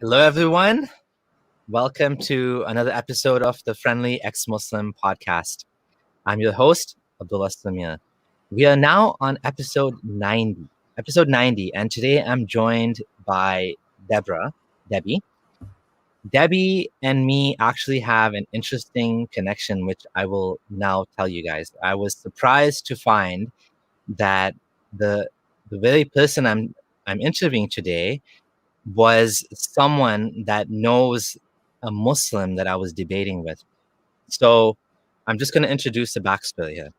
Hello, everyone. Welcome to another episode of the Friendly Ex-Muslim podcast. I'm your host, Abdullah Samir. We are now on episode 90, and today I'm joined by Debbie. Debbie and me actually have an interesting connection, which I will now tell you guys. I was surprised to find that the the very person I'm interviewing today was someone that knows a Muslim that I was debating with. So I'm just going to introduce the backstory here.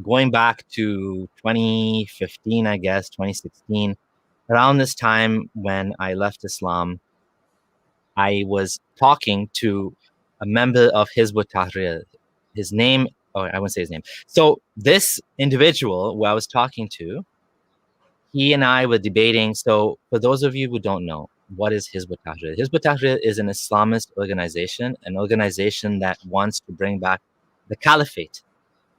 Going back to 2015, I guess, 2016, around this time when I left Islam, I was talking to a member of Hizb ut-Tahrir. His name, I won't say his name. So this individual who I was talking to, he and I were debating. So for those of you who don't know, what is Hizb ut-Tahrir? Hizb ut-Tahrir is an Islamist organization, an organization that wants to bring back the caliphate,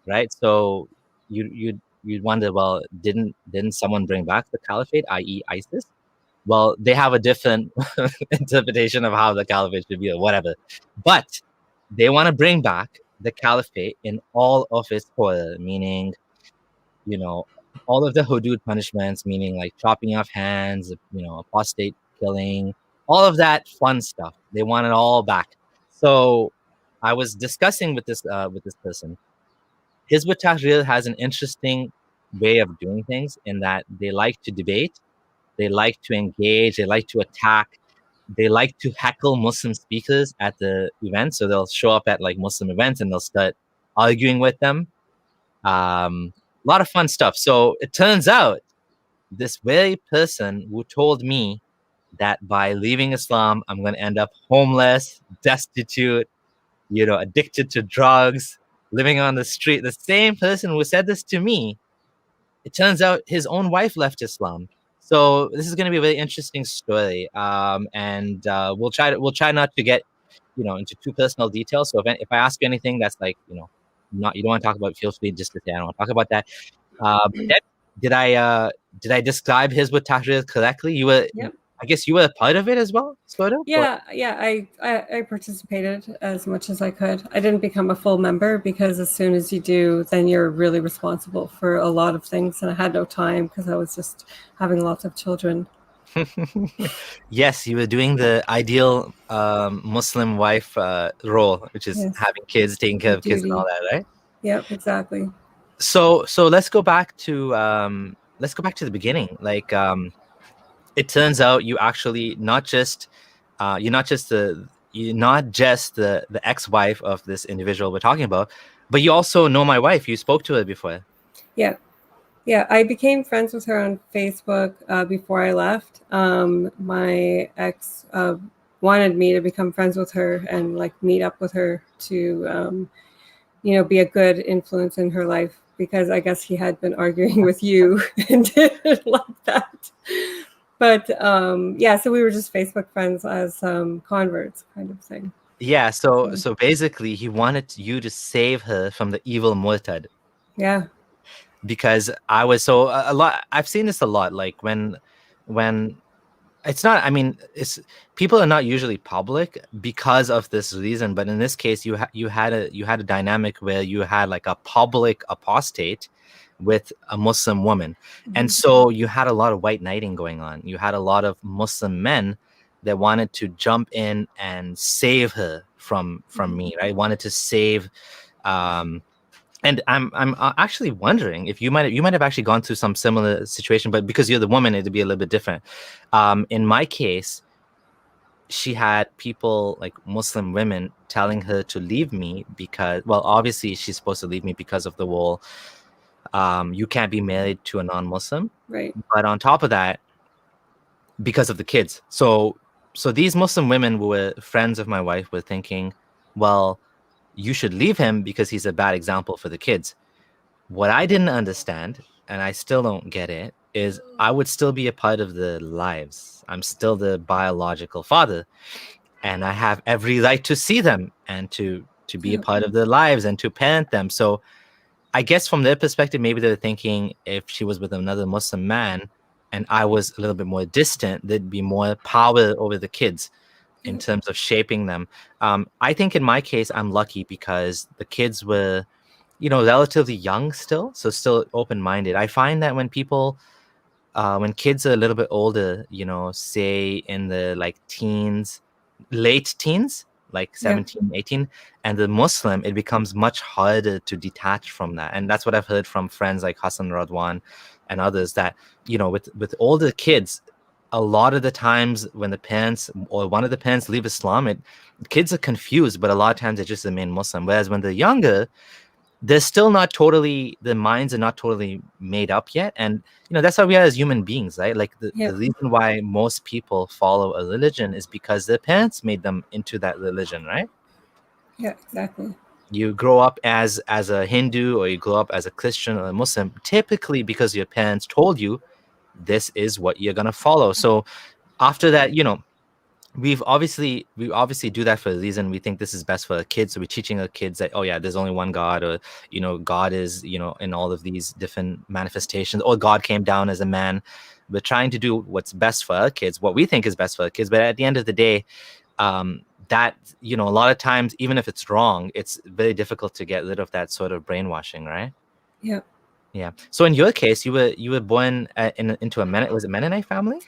right? So you'd wonder, well, didn't someone bring back the caliphate, i.e. ISIS? Well, they have a different interpretation of how the caliphate should be or whatever. But they want to bring back the caliphate in all of its horror, meaning, all of the hudud punishments, meaning like chopping off hands, apostate killing, all of that fun stuff. They want it all back. So I was discussing with this person. Hizb ut-Tahrir has an interesting way of doing things in that they like to debate, they like to engage, they like to attack, they like to heckle Muslim speakers at the event. So they'll show up at like Muslim events and they'll start arguing with them. A lot of fun stuff. So it turns out this very person who told me that by leaving Islam, I'm going to end up homeless, destitute, addicted to drugs, living on the street. The same person who said this to me, it turns out his own wife left Islam. So this is going to be a very interesting story, and we'll try not to get into too personal details. So if I ask you anything that's like not you don't want to talk about, feel free just to say I don't want to talk about that. Did I describe Hizb ut-Tahrir correctly? You were. Yep. I guess you were a part of it as well, sort of? Yeah. I participated as much as I could. I didn't become a full member because as soon as you do, then you're really responsible for a lot of things. And I had no time because I was just having lots of children. Yes, you were doing the ideal Muslim wife role, which is having kids, taking care of kids and all that, right? Yep, exactly. So let's go back to the beginning. Like it turns out you actually not just the ex-wife of this individual we're talking about, but you also know my wife. You spoke to her before. Yeah, I became friends with her on Facebook before I left. My ex wanted me to become friends with her and like meet up with her to be a good influence in her life, because I guess he had been arguing with you and didn't like that. But so we were just Facebook friends as converts kind of thing. Yeah, so basically he wanted you to save her from the evil Murtad. Yeah. Because I was a lot. I've seen this a lot. Like when it's not. I mean, people are not usually public because of this reason. But in this case, you had a dynamic where you had like a public apostate with a Muslim woman, and so you had a lot of white knighting going on. You had a lot of Muslim men that wanted to jump in and save her from me. Right? Wanted to save. And I'm actually wondering if you might have actually gone through some similar situation, but because you're the woman, it'd be a little bit different. In my case, she had people like Muslim women telling her to leave me because, well, obviously she's supposed to leave me because of the whole you can't be married to a non-Muslim, right? But on top of that, because of the kids. So these Muslim women who were friends of my wife were thinking, well, you should leave him because he's a bad example for the kids. What I didn't understand, and I still don't get it, is I would still be a part of the lives. I'm still the biological father, and I have every right to see them and to be a part of their lives and to parent them. So I guess from their perspective, maybe they're thinking if she was with another Muslim man and I was a little bit more distant, there'd be more power over the kids in terms of shaping them. I think in my case, I'm lucky because the kids were, relatively young still, so still open-minded. I find that when kids are a little bit older, say in the like teens, late teens, like Yeah. 17, 18, and the Muslim, it becomes much harder to detach from that. And that's what I've heard from friends like Hassan Radwan and others, that, with older kids, a lot of the times when the parents or one of the parents leave Islam, kids are confused, but a lot of times they just remain Muslim. Whereas when they're younger, they're still not totally, their minds are not totally made up yet. And that's how we are as human beings, right? Like the reason why most people follow a religion is because their parents made them into that religion, right? Yeah, exactly. You grow up as a Hindu, or you grow up as a Christian or a Muslim, typically because your parents told you this is what you're going to follow. So after that, we obviously do that for a reason. We think this is best for our kids, so we're teaching our kids that, oh yeah, there's only one God, or God is in all of these different manifestations, or God came down as a man. We're trying to do what's best for our kids, what we think is best for our kids, but at the end of the day, that a lot of times, even if it's wrong, it's very difficult to get rid of that sort of brainwashing, right? Yeah. So in your case, you were born into a Mennonite family?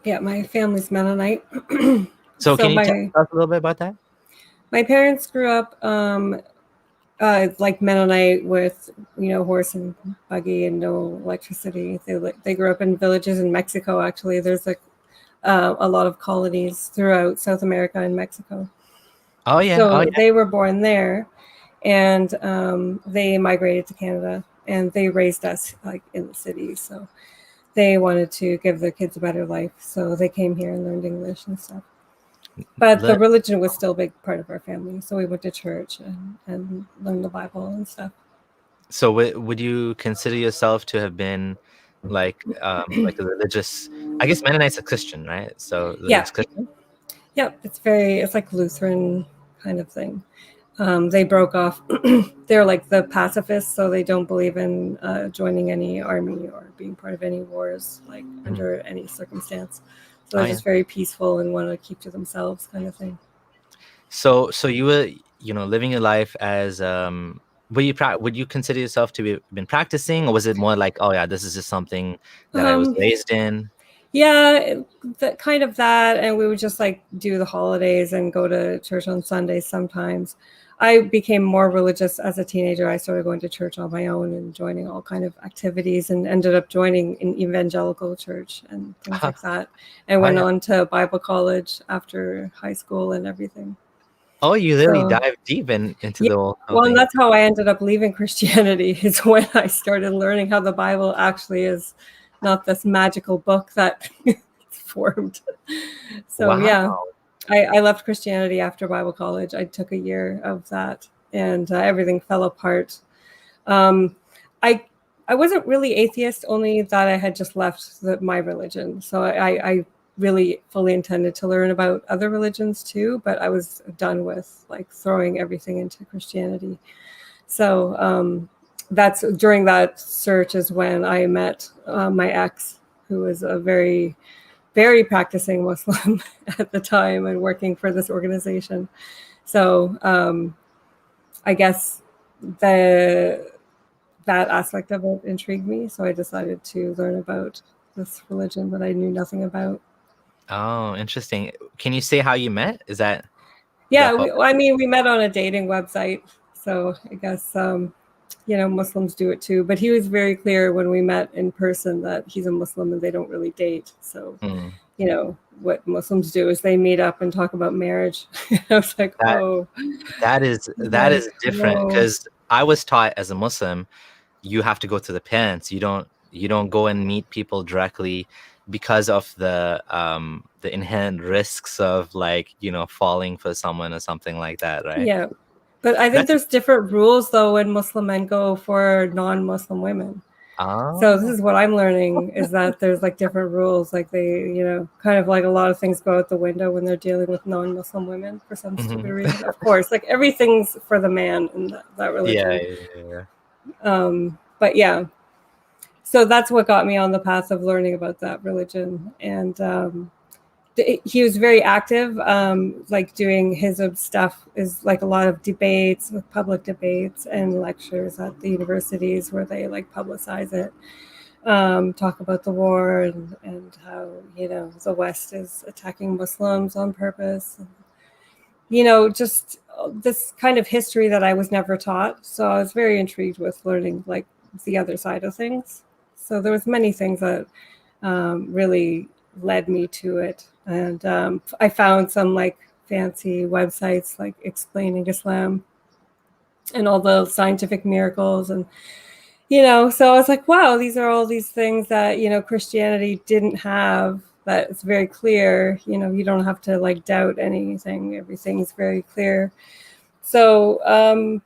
Yeah, my family's Mennonite. So can you tell us a little bit about that? My parents grew up like Mennonite, with horse and buggy and no electricity. They grew up in villages in Mexico. Actually, there's a lot of colonies throughout South America and Mexico. Oh yeah. So they were born there, and they migrated to Canada, and they raised us like in the city. So they wanted to give their kids a better life, so they came here and learned English and stuff. But the religion was still a big part of our family, so we went to church and learned the Bible and stuff. So would you consider yourself to have been like a religious? I guess Mennonite's a Christian, right? So yeah, Christian? Yeah, it's like Lutheran kind of thing. They broke off. They're like the pacifists, so they don't believe in joining any army or being part of any wars, like under any circumstance. So they're just very peaceful and want to keep to themselves, kind of thing. So you were, living your life as would you consider yourself to be been practicing, or was it more like, oh yeah, this is just something that I was raised in? Yeah, kind of that, and we would just like do the holidays and go to church on Sundays sometimes. I became more religious as a teenager. I started going to church on my own and joining all kind of activities, and ended up joining an evangelical church and things like that, and went on to Bible college after high school and everything. Oh, you really dive deep into the whole thing. And that's how I ended up leaving Christianity, is when I started learning how the Bible actually is not this magical book that formed. So yeah, I left Christianity after Bible college. I took a year of that, and everything fell apart. I wasn't really atheist, only that I had just left my religion. So I really fully intended to learn about other religions too, but I was done with like throwing everything into Christianity. So that's during that search is when I met my ex, who was a very, very practicing Muslim at the time and working for this organization. So I guess that aspect of it intrigued me. So I decided to learn about this religion that I knew nothing about. Oh, interesting. Can you say how you met? Is that? Yeah, we met on a dating website. So I guess, Muslims do it too. But he was very clear when we met in person that he's a Muslim and they don't really date. So, what Muslims do is they meet up and talk about marriage. I was like, that is different, because I was taught as a Muslim, you have to go to the parents. You don't go and meet people directly, because of the inherent risks of like, falling for someone or something like that, right? Yeah. But I think there's different rules though when Muslim men go for non-Muslim women. So this is what I'm learning, is that there's like different rules. Like they, kind of like a lot of things go out the window when they're dealing with non-Muslim women for some stupid reason. Of course, like everything's for the man in that religion. Yeah. But yeah. so that's what got me on the path of learning about that religion. And he was very active, like doing his stuff is like a lot of debates, with public debates and lectures at the universities where they like publicize it, talk about the war and how, you know, the West is attacking Muslims on purpose. And, you know, just this kind of history that I was never taught. So I was very intrigued with learning like the other side of things. So there was many things that really led me to it. And I found some like fancy websites like explaining Islam and all the scientific miracles. And, you know, so I was like, wow, these are all these things that, you know, Christianity didn't have. That it's very clear, you know, you don't have to like doubt anything. Everything is very clear. So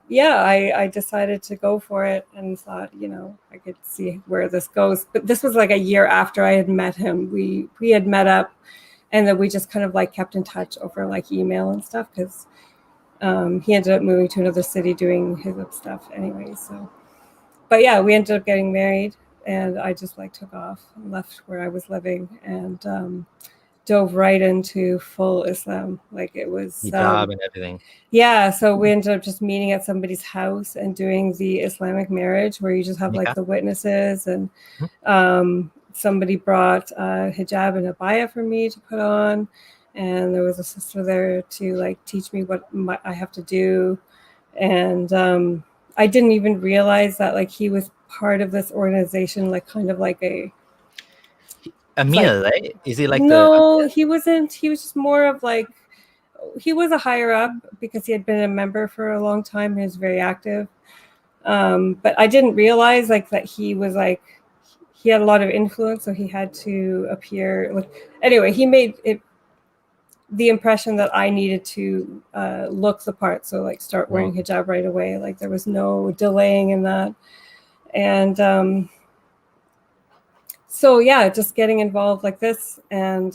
yeah, I decided to go for it and thought, you know, I could see where this goes. But this was like a year after I had met him. We had met up, and then we just kind of like kept in touch over like email and stuff, because he ended up moving to another city doing his stuff anyway. So, but yeah, we ended up getting married, and I just like took off and left where I was living and dove right into full Islam. Like it was hijab and everything. Yeah, so we ended up just meeting at somebody's house and doing the Islamic marriage, where you just have like the witnesses, and somebody brought hijab and abaya for me to put on, and there was a sister there to like teach me what I have to do. And I didn't even realize that like he was part of this organization, like kind of like a Amir, like, right? Is he like no, he wasn't. He was just more of like, he was a higher up because he had been a member for a long time. He was very active. But I didn't realize like that he was like, he had a lot of influence, so he had to appear like, anyway, he made it the impression that I needed to look the part. So like start wearing hijab right away. Like there was no delaying in that. And so yeah, just getting involved like this, and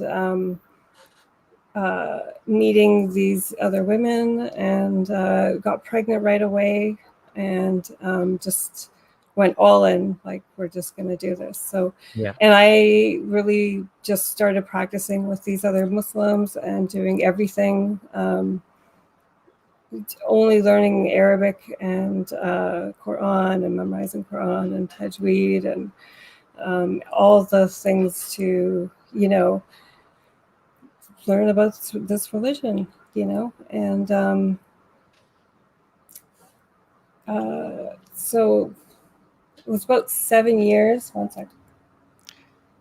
meeting these other women, and got pregnant right away, and just went all in, like we're just going to do this. So yeah. And I really just started practicing with these other Muslims and doing everything, only learning Arabic and Quran, and memorizing Quran and Tajweed, and all the things to, you know, learn about this religion, you know. And so it was about 7 years. 1 second.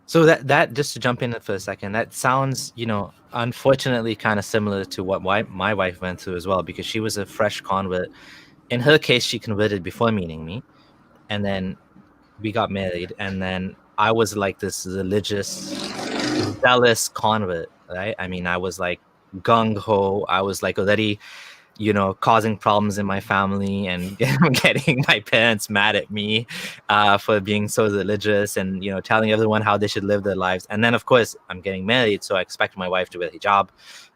So that just to jump in for a second, that sounds, you know, unfortunately kind of similar to what my wife went through as well, because she was a fresh convert. In her case, she converted before meeting me, and then we got married, and then I was like this religious, zealous convert, right? I mean, I was like gung-ho. I was like already, you know, causing problems in my family and getting my parents mad at me for being so religious, and, you know, telling everyone how they should live their lives. And then, of course, I'm getting married, so I expect my wife to wear hijab.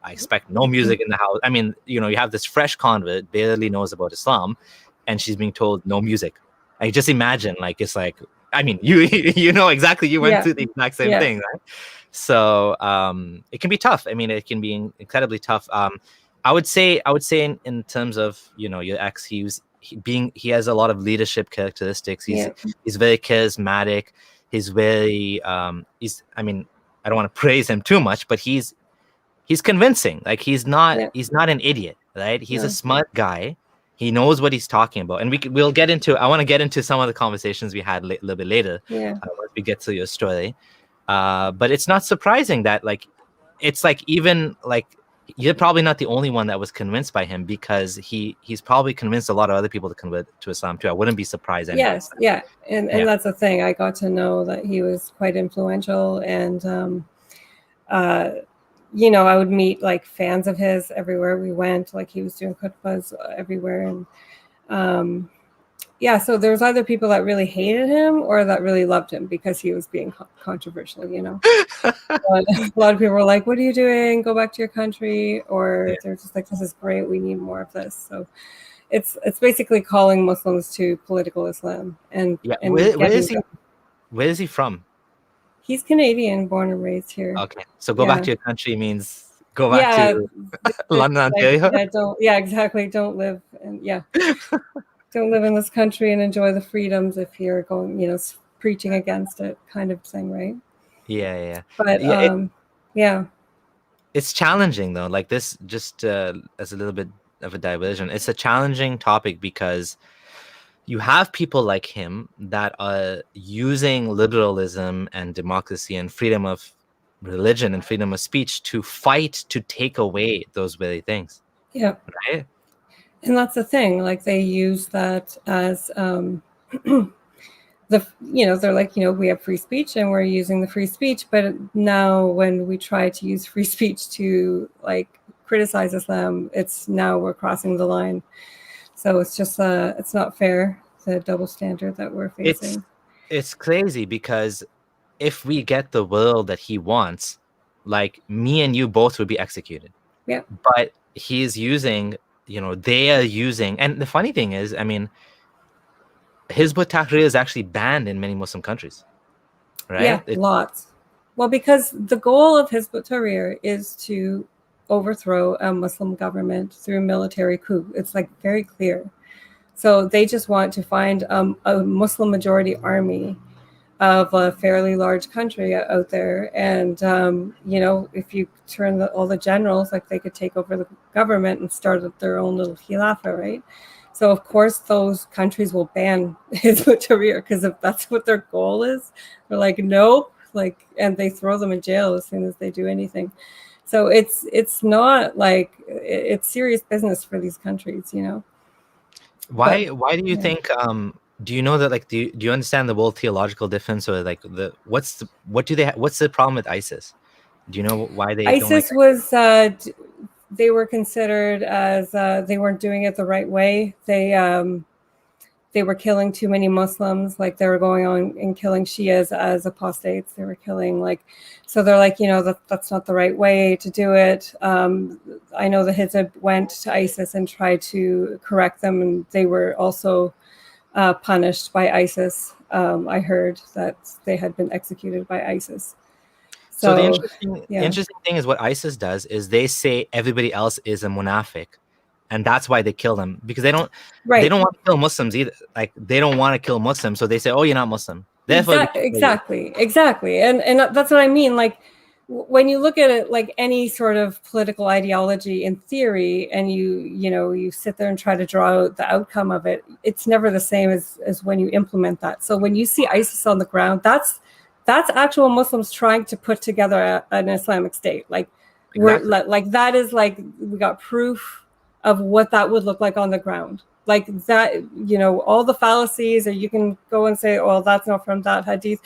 I expect no music in the house. I mean, you know, you have this fresh convert, barely knows about Islam, and she's being told no music. I just imagine, like, it's like, I mean, you know exactly, you went through the exact same thing, right? So it can be tough. I mean, it can be incredibly tough. I would say in terms of, you know, your ex, he has a lot of leadership characteristics. He's very charismatic. He's very I mean, I don't want to praise him too much, but he's convincing. Like he's not an idiot, right? He's a smart guy. He knows what he's talking about, and we'll get into. I want to get into some of the conversations we had a little bit later. Once we get to your story, but it's not surprising that like, it's like, even like, you're probably not the only one that was convinced by him, because he's probably convinced a lot of other people to convert to Islam too. I wouldn't be surprised anyway. And that's the thing. I got to know that he was quite influential, and you know, I would meet like fans of his everywhere we went. Like he was doing khutbahs everywhere, and so there's either people that really hated him or that really loved him because he was being controversial, you know. A lot of people were like, what are you doing? Go back to your country. Or they're just like, this is great. We need more of this. So it's basically calling Muslims to political Islam. And where Where is he from? He's Canadian, born and raised here. Okay, so go back to your country means go back Yeah, to it's London, like, Ontario. exactly. Don't live and don't live in this country and enjoy the freedoms if you're going, preaching against it, kind of thing, right? Yeah. But yeah. It's challenging though. Like this, just as a little bit of a diversion, it's a challenging topic because you have people like him that are using liberalism and democracy and freedom of religion and freedom of speech to fight to take away those very things. Yeah. Right. And that's the thing. Like they use that as they're like, we have free speech and we're using the free speech, but now when we try to use free speech to like criticize Islam, now we're crossing the line. So it's just it's not fair, the double standard that we're facing. It's crazy because if we get the world that he wants, like me and you both would be executed. Yeah. But he's using, they are using, and the funny thing is, I mean, Hizb ut-Tahrir is actually banned in many Muslim countries, right? Yeah, lots. Well, because the goal of Hizb ut-Tahrir is to overthrow a Muslim government through military coup. It's like very clear. So they just want to find a Muslim majority army of a fairly large country out there. And, if you turn all the generals, like they could take over the government and start their own little khilafah, right? So, of course, those countries will ban Hizb ut-Tahrir because if that's what their goal is, they're like, nope, and they throw them in jail as soon as they do anything. So it's not like it's serious business for these countries, Why do you think do you know that like do you understand the world theological difference or like what's the problem with ISIS? Do you know why they ISIS don't like was they were considered as they weren't doing it the right way. They were killing too many Muslims, like they were going on and killing Shias as apostates. They were killing so they're like, that's not the right way to do it. I know the Hizb went to ISIS and tried to correct them, and they were also punished by ISIS. I heard that they had been executed by ISIS. So the interesting thing is what ISIS does is they say everybody else is a munafiq, and that's why they kill them, because they don't want to kill Muslims either. Like they don't want to kill Muslims, so they say, "Oh, you're not Muslim." Therefore, exactly, and that's what I mean. Like when you look at it, like any sort of political ideology in theory, and you sit there and try to draw out the outcome of it, it's never the same as when you implement that. So when you see ISIS on the ground, that's actual Muslims trying to put together an Islamic state. Like exactly. We're that is like we got proof of what that would look like on the ground. Like that, all the fallacies, or you can go and say, oh, that's not from that hadith.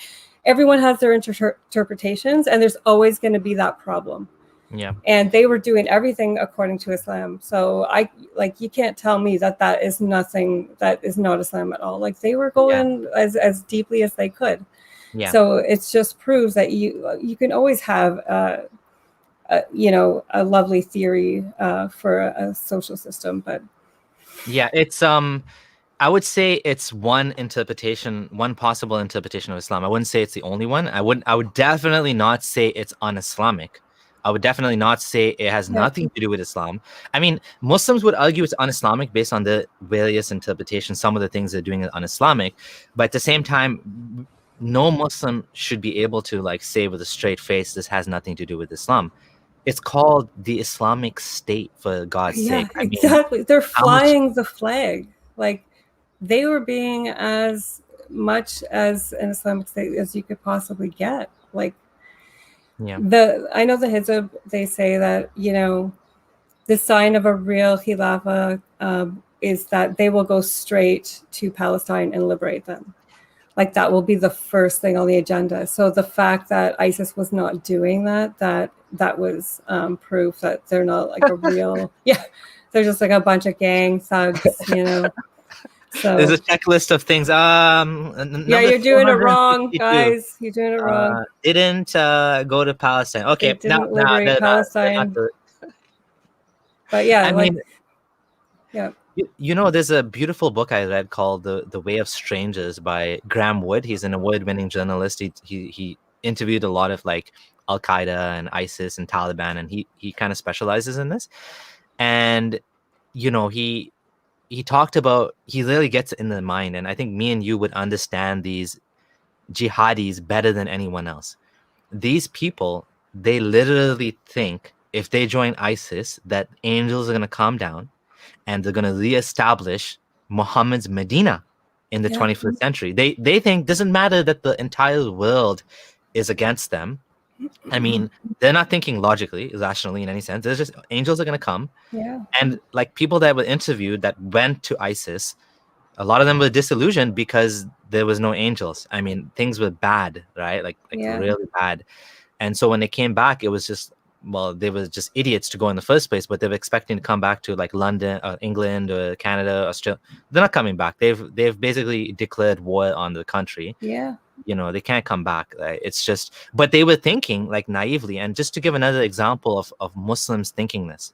Everyone has their interpretations, and there's always going to be that problem. Yeah. And they were doing everything according to Islam. So you can't tell me that is nothing, that is not Islam at all. Like they were going as deeply as they could. Yeah. So it just proves that you can always have a lovely theory for a social system, but it's I would say it's one possible interpretation of Islam. I wouldn't say it's the only one. I would definitely not say it's un-Islamic. I would definitely not say it has nothing to do with Islam. I mean, Muslims would argue it's un-Islamic based on the various interpretations. Some of the things they're doing is un-Islamic, but at the same time, no Muslim should be able to say with a straight face, this has nothing to do with Islam. It's called the Islamic State, for God's sake. I mean, exactly. They're flying the flag. Like they were being as much as an Islamic State as you could possibly get. Like I know the Hizb, they say that, the sign of a real Khilafah is that they will go straight to Palestine and liberate them. Like that will be the first thing on the agenda. So the fact that ISIS was not doing that was proof that they're not like a real, they're just like a bunch of gang thugs, So there's a checklist of things. You're doing it wrong, guys. You're doing it wrong. Didn't go to Palestine. Okay, they didn't liberate Palestine. But You know, there's a beautiful book I read called The Way of Strangers by Graham Wood. He's an award-winning journalist. He interviewed a lot of like Al Qaeda and ISIS and Taliban, and he kind of specializes in this. And you know, he talked about, he really gets in the mind, and I think me and you would understand these jihadis better than anyone else. These people, they literally think if they join ISIS that angels are going to come down and they're going to reestablish Muhammad's Medina in the 21st century. They think doesn't matter that the entire world is against them. I mean, they're not thinking logically, rationally in any sense. There's just angels are going to come. Yeah. And like people that were interviewed that went to ISIS, a lot of them were disillusioned because there was no angels. I mean, things were bad, right? Like really bad. And so when they came back, it was just, well, they were just idiots to go in the first place, but they were expecting to come back to like London, England, or Canada, Australia. They're not coming back. They've basically declared war on the country. Yeah. You know, they can't come back. It's just, but they were thinking like naively. And just to give another example of Muslims thinking this,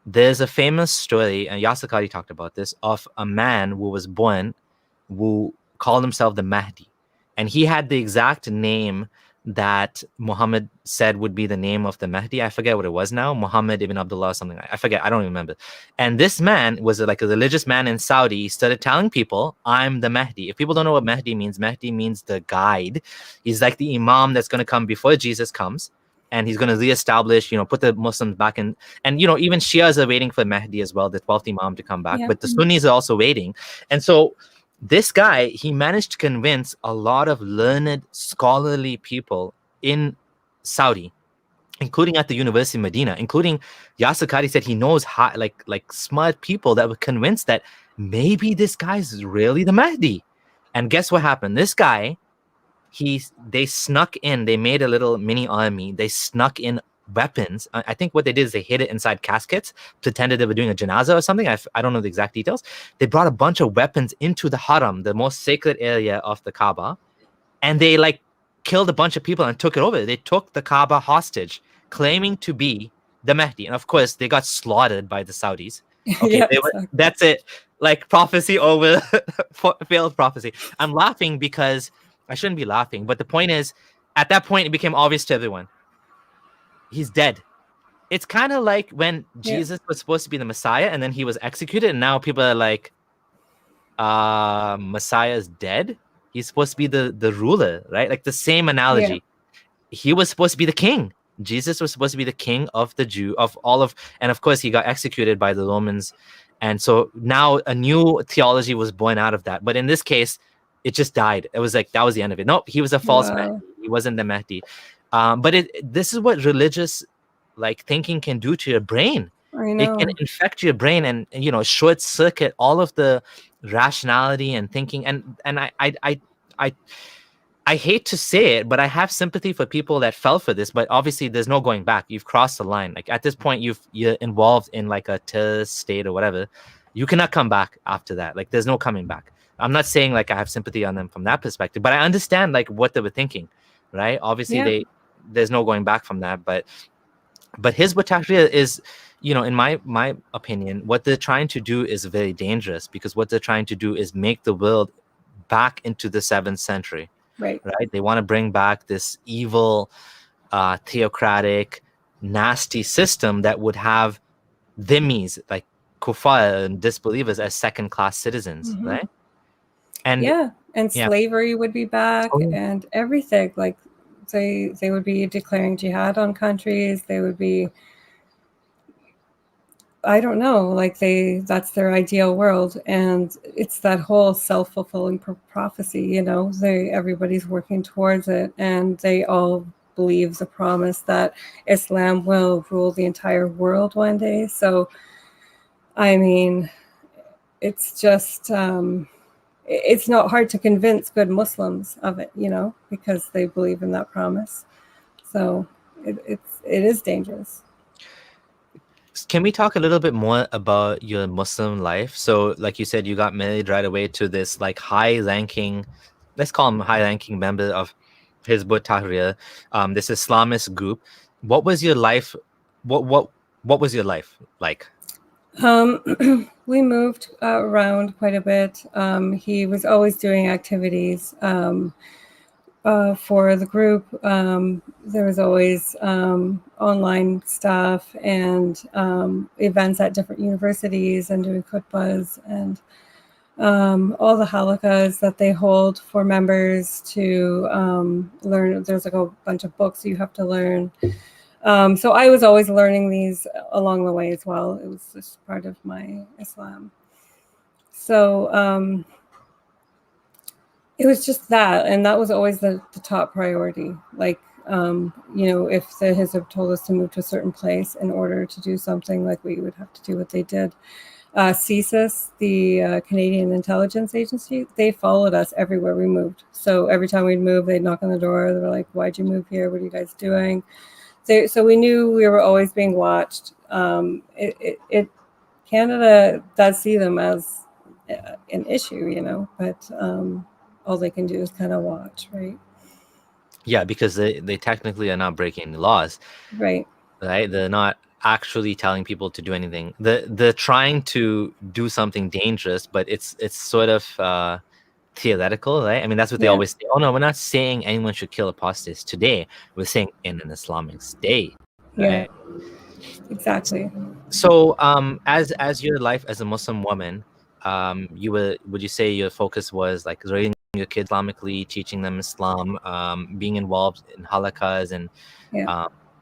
there's a famous story, and Yasir Qadhi talked about this, of a man who was born who called himself the Mahdi. And he had the exact name that Muhammad said would be the name of the Mahdi. I forget what it was now. Muhammad ibn Abdullah or something. I forget. I don't remember. And this man was like a religious man in Saudi. He started telling people, I'm the Mahdi. If people don't know what Mahdi means the guide. He's like the imam that's going to come before Jesus comes. And he's going to reestablish, you know, put the Muslims back in. And, you know, even Shias are waiting for Mahdi as well, the 12th imam to come back. But the Sunnis are also waiting. And so this guy, he managed to convince a lot of learned, scholarly people in Saudi, including at the University of Medina, including Yasir Qadhi said he knows how, like smart people that were convinced that maybe this guy's really the Mahdi. And guess what happened? This guy, they snuck in, they made a little mini army, they snuck in weapons. I think what they did is they hid it inside caskets, pretended they were doing a janazah or something. I don't know the exact details. They brought a bunch of weapons into the haram, the most sacred area of the Kaaba, and they like killed a bunch of people and took it over. They took the Kaaba hostage, claiming to be the Mahdi. And of course, they got slaughtered by the Saudis. Okay, that's it. Like prophecy over, failed prophecy. I'm laughing because I shouldn't be laughing, but the point is, at that point, it became obvious to everyone. He's dead. It's kind of like when Jesus was supposed to be the Messiah and then he was executed, and now people are like, Messiah's dead? He's supposed to be the ruler, right? Like the same analogy. Yeah. He was supposed to be the king. Jesus was supposed to be the king of the Jew, of all of, and of course he got executed by the Romans. And so now a new theology was born out of that. But in this case, it just died. It was like, that was the end of it. No, he was a false Mahdi. He wasn't the Mahdi. But this is what religious like thinking can do to your brain. I know. It can infect your brain and you know, short circuit all of the rationality and thinking. And I hate to say it, but I have sympathy for people that fell for this. But obviously, there's no going back. You've crossed the line. Like at this point, you're involved in like a terrorist state or whatever. You cannot come back after that. Like there's no coming back. I'm not saying like I have sympathy on them from that perspective, but I understand like what they were thinking, right? Obviously, there's no going back from that. But Hizb ut-Tahrir is, you know, in my opinion, what they're trying to do is very dangerous, because what they're trying to do is make the world back into the 7th century. Right. They want to bring back this evil, theocratic, nasty system that would have dhimmis, like kuffar and disbelievers, as second-class citizens, right? And slavery would be back, and everything. Like they would be declaring jihad on countries. They would be, I don't know, like that's their ideal world. And it's that whole self-fulfilling prophecy, you know, everybody's working towards it, and they all believe the promise that Islam will rule the entire world one day. So, I mean, it's just, it's not hard to convince good Muslims of it, you know, because they believe in that promise. So it is dangerous. Can we talk a little bit more about your Muslim life? So like you said, you got married right away to this like high-ranking, let's call him high-ranking member of Hizb ut-Tahrir, this Islamist group. What was your life? What was your life like? We moved around quite a bit. He was always doing activities for the group. There was always online stuff and events at different universities and doing khutbahs and all the halakas that they hold for members to learn. There's like a bunch of books you have to learn. So I was always learning these along the way as well. It was just part of my Islam. So it was just that, and that was always the top priority. Like, if the Hizb told us to move to a certain place in order to do something, like we would have to do what they did. CSIS, the Canadian Intelligence Agency, they followed us everywhere we moved. So every time we'd move, they'd knock on the door. They were like, "Why'd you move here? What are you guys doing?" So we knew we were always being watched. Canada does see them as an issue, but all they can do is kind of watch, right? Yeah, because they technically are not breaking the laws. Right. Right? They're not actually telling people to do anything. They're trying to do something dangerous, but it's sort of theoretical, right? I mean, that's what they always say. Oh no, we're not saying anyone should kill apostates today. We're saying in an Islamic state. Right? Yeah, exactly. So, as your life as a Muslim woman, would you say your focus was like raising your kids Islamically, teaching them Islam, being involved in halakas and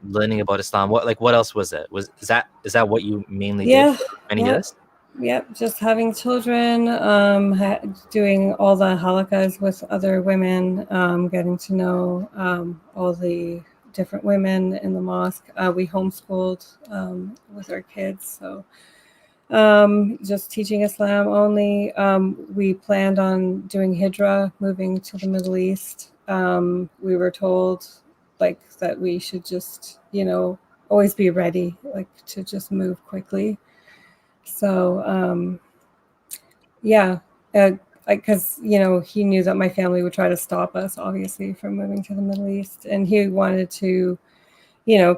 learning about Islam? What else was it? Is that what you mainly did for many years? Yep, just having children, doing all the halakas with other women, getting to know all the different women in the mosque. We homeschooled with our kids, so just teaching Islam only. We planned on doing hijrah, moving to the Middle East. We were told that we should just, always be ready, to just move quickly. So, because, he knew that my family would try to stop us, obviously, from moving to the Middle East. And he wanted to,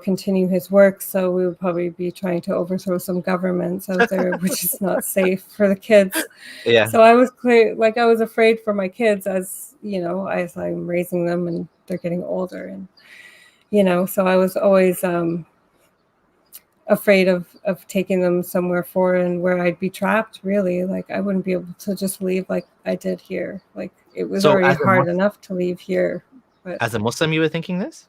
continue his work. So we would probably be trying to overthrow some governments out there, which is not safe for the kids. Yeah. So I was I was afraid for my kids as I'm raising them and they're getting older. And, so I was always afraid of taking them somewhere foreign where I'd be trapped, really. I wouldn't be able to just leave like I did here. It was already hard enough to leave here. But as a Muslim, you were thinking this?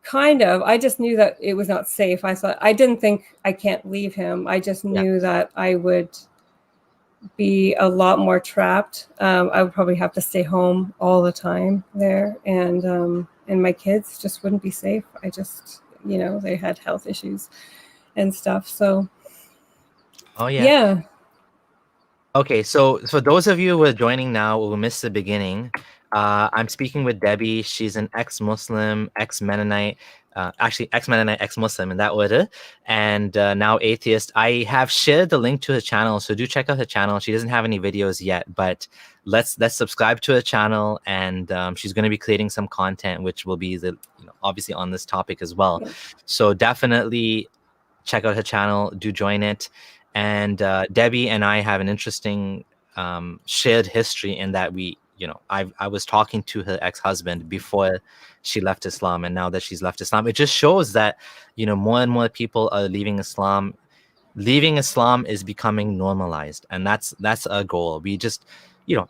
Kind of. I just knew that it was not safe. I didn't think I can't leave him. I just knew that I would be a lot more trapped. I would probably have to stay home all the time there. And my kids just wouldn't be safe. I just, they had health issues and stuff. So, yeah. Okay, so for those of you who are joining now who missed the beginning, I'm speaking with Debbie. She's an ex-Muslim, ex-Mennonite, actually ex-Mennonite, ex-Muslim in that order, and now atheist. I have shared the link to her channel, so do check out her channel. She doesn't have any videos yet, but let's subscribe to her channel, and she's going to be creating some content which will be obviously on this topic as well. So definitely check out her channel. Do join it. And Debbie and I have an interesting shared history in that I was talking to her ex-husband before she left Islam, and now that she's left Islam, it just shows that more and more people are leaving Islam. Leaving Islam is becoming normalized, and that's a goal. We just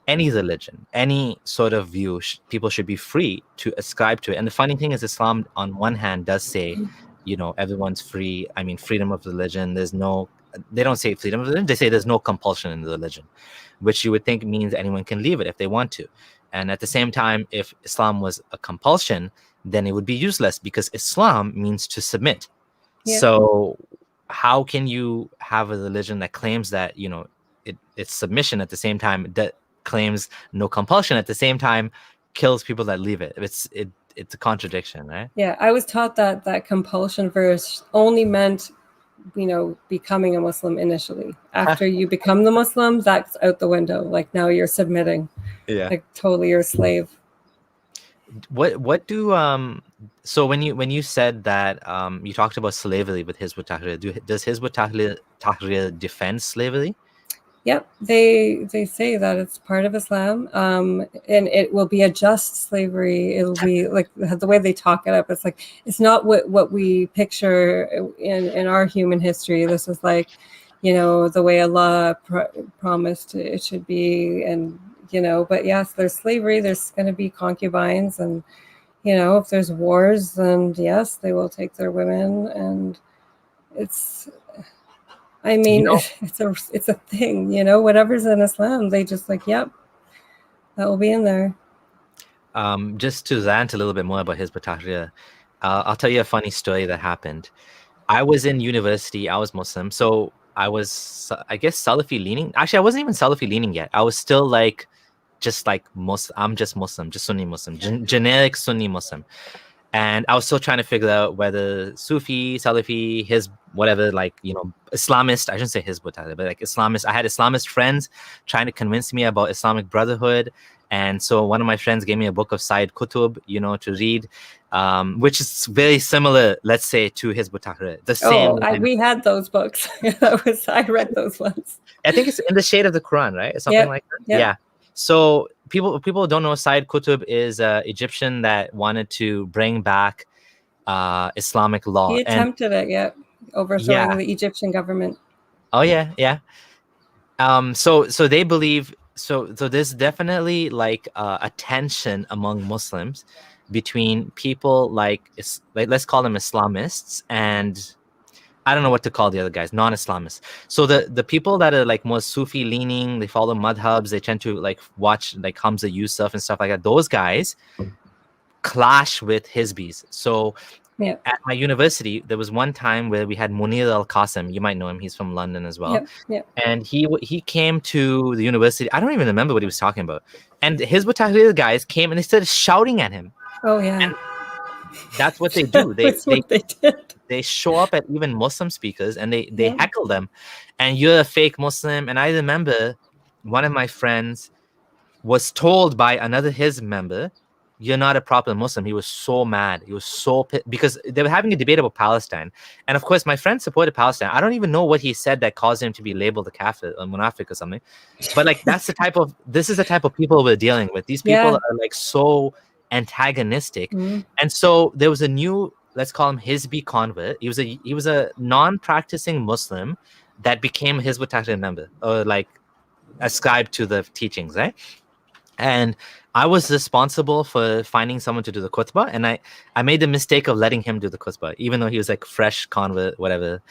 any religion, any sort of view, people should be free to ascribe to it. And the funny thing is, Islam on one hand does say everyone's free. I mean, freedom of religion. They don't say freedom of religion. They say there's no compulsion in the religion, which you would think means anyone can leave it if they want to. And at the same time, if Islam was a compulsion, then it would be useless, because Islam means to submit. Yeah. So how can you have a religion that claims that it's submission, at the same time that claims no compulsion, at the same time kills people that leave it? It's a contradiction, right? Yeah, I was taught that compulsion verse only meant becoming a Muslim initially. After you become the Muslim, that's out the window. Now you're submitting. Yeah. Totally you're a slave. What do So when you said that you talked about slavery with Hizb ut-Tahrir, does Hizb ut-Tahrir defend slavery? Yep, they say that it's part of Islam, and it will be a just slavery. It'll be like the way they talk it up. It's like it's not what we picture in our human history. This is like, the way Allah promised it should be, and But yes, there's slavery. There's going to be concubines, and if there's wars, then yes, they will take their women, and it's. I mean, it's a thing, whatever's in Islam, they just like, yep, that will be in there. Just to rant a little bit more about Hizb ut-Tahrir, I'll tell you a funny story that happened. I was in university, I was Muslim, so I was, I guess, Salafi leaning. Actually, I wasn't even Salafi leaning yet. I was still like, just like Muslim. I'm just Muslim, just Sunni Muslim, generic Sunni Muslim. And I was still trying to figure out whether Sufi, Salafi, Hizb, whatever, like, Islamist, I shouldn't say Hizb ut-Tahrir, but like Islamist. I had Islamist friends trying to convince me about Islamic Brotherhood. And so one of my friends gave me a book of Sayyid Qutb, to read, which is very similar, let's say, to Hizb ut-Tahrir. The same. We had those books. I read those ones. I think it's In the Shade of the Quran, right? Something like that. Yep. Yeah. So people don't know Sayyid Qutb is an Egyptian that wanted to bring back Islamic law. He attempted overthrowing the Egyptian government. Oh yeah. So they believe so there's definitely like a tension among Muslims between people like let's call them Islamists and I don't know what to call the other guys, non-Islamists. So the people that are like more Sufi leaning, they follow madhabs, they tend to like watch like Hamza Yusuf and stuff like that. Those guys clash with Hizbis. So at my university, there was one time where we had Munir al-Qasim. You might know him. He's from London as well. And he came to the university. I don't even remember what he was talking about. And Hizb ut-Tahrir guys came and they started shouting at him. Oh, yeah. And that's what they do. That's what they did. They show up at even Muslim speakers and they heckle them. And you're a fake Muslim. And I remember one of my friends was told by another Hizb member, you're not a proper Muslim. He was so mad. He was so pissed because they were having a debate about Palestine. And of course, my friend supported Palestine. I don't even know what he said that caused him to be labeled a kafir or munafiq or something. But like, this is the type of people we're dealing with. These people are like so antagonistic. And so there was a new, let's call him Hizbi convert. He was a non-practicing Muslim that became Hizb ut-Tahrir member or like ascribed to the teachings, right? And I was responsible for finding someone to do the khutbah, and I made the mistake of letting him do the khutbah, even though he was like fresh convert, whatever.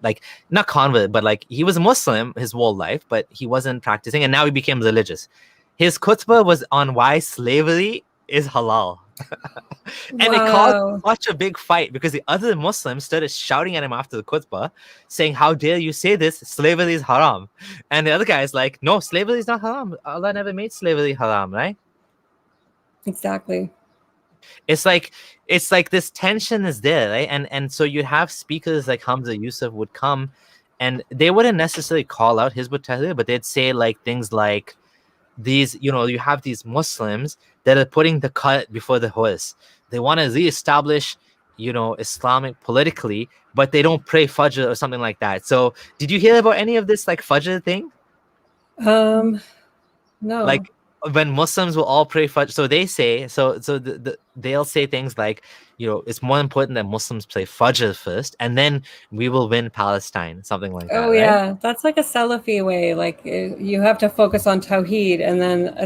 Like not convert, but like he was a Muslim his whole life, but he wasn't practicing, and now he became religious. His khutbah was on why slavery is halal. And it caused such a big fight because the other Muslims started shouting at him after the khutbah, saying, how dare you say this? Slavery is haram. And the other guy is like, no, slavery is not haram. Allah never made slavery haram, right? Exactly. It's like this tension is there, right? And so you have speakers like Hamza Yusuf would come and they wouldn't necessarily call out Hizb ut-Tahrir, but they'd say like things like these, you have these Muslims that are putting the cart before the horse. They want to reestablish, Islamic politically, but they don't pray Fajr or something like that. So did you hear about any of this like Fajr thing? No. Like when Muslims will all pray Fajr. So they say, they'll say things like, it's more important that Muslims play Fajr first, and then we will win Palestine, something like that. Oh, right? yeah. That's like a Salafi way. Like you have to focus on Tawheed, and then,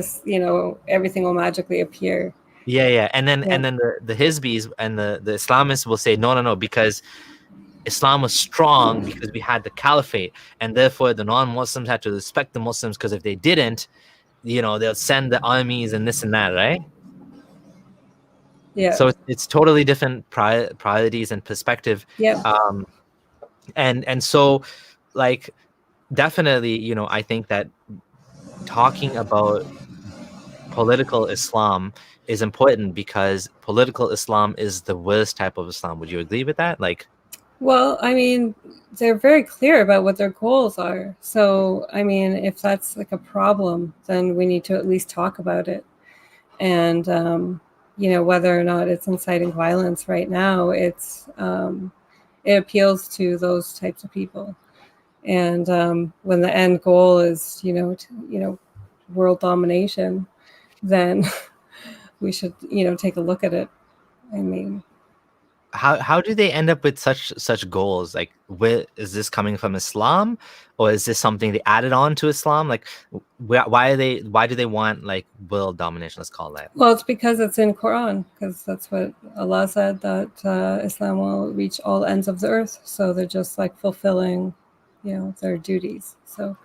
everything will magically appear. Yeah. And then the Hizbis and the Islamists will say, no, because Islam was strong because we had the caliphate, and therefore the non-Muslims had to respect the Muslims, because if they didn't, they'll send the armies and this and that, right? Yeah. So it's totally different priorities and perspective. Yeah. And so, like, definitely, I think that talking about political Islam is important because political Islam is the worst type of Islam. Would you agree with that? Like, well, I mean, they're very clear about what their goals are. So, I mean, if that's like a problem, then we need to at least talk about it. And, you know, whether or not it's inciting violence right now, it appeals to those types of people. And when the end goal is, world domination, then we should, take a look at it. I mean, How do they end up with such goals? Like, where is this coming from, Islam, or is this something they added on to Islam? Like, why do they want like world domination? Let's call that. well, it's because it's in Quran, because that's what Allah said, that Islam will reach all ends of the earth. So they're just like fulfilling, their duties. So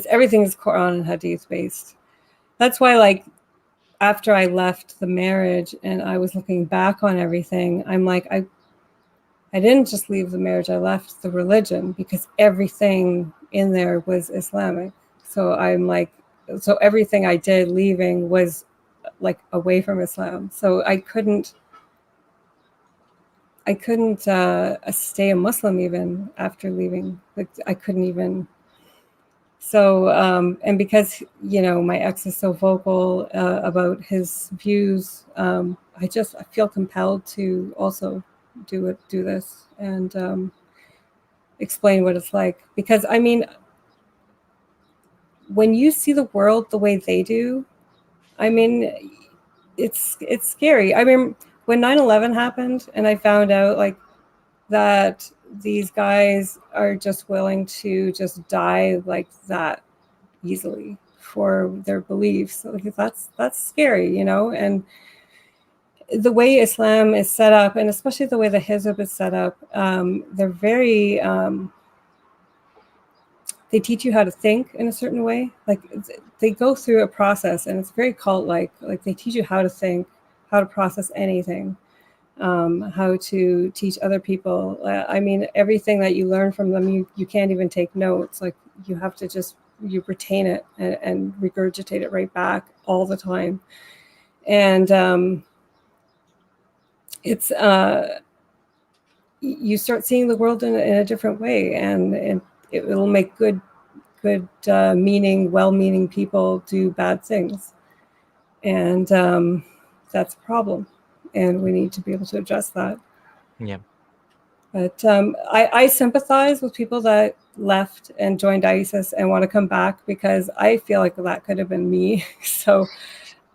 everything is Quran and Hadith based. That's why, like, after I left the marriage and I was looking back on everything, I'm like, I didn't just leave the marriage, I left the religion, because everything in there was Islamic. So I'm like, so everything I did leaving was like away from Islam. So I couldn't stay a Muslim even after leaving. Like, I couldn't even. So, and because, my ex is so vocal about his views, I feel compelled to also do this and explain what it's like. Because, I mean, when you see the world the way they do, I mean, it's scary. I mean, when 9/11 happened and I found out, like, that these guys are just willing to just die like that easily for their beliefs, like, that's scary, and the way Islam is set up, and especially the way the Hizb is set up, they're very they teach you how to think in a certain way. Like, they go through a process, and it's very cult like they teach you how to think, how to process anything, how to teach other people. I mean, everything that you learn from them, you can't even take notes. Like, you have to just, you retain it and regurgitate it right back all the time. And it's you start seeing the world in a different way, and it will make good well-meaning people do bad things, and that's a problem, and we need to be able to address that. Yeah. But I sympathize with people that left and joined ISIS and want to come back, because I feel like that could have been me. So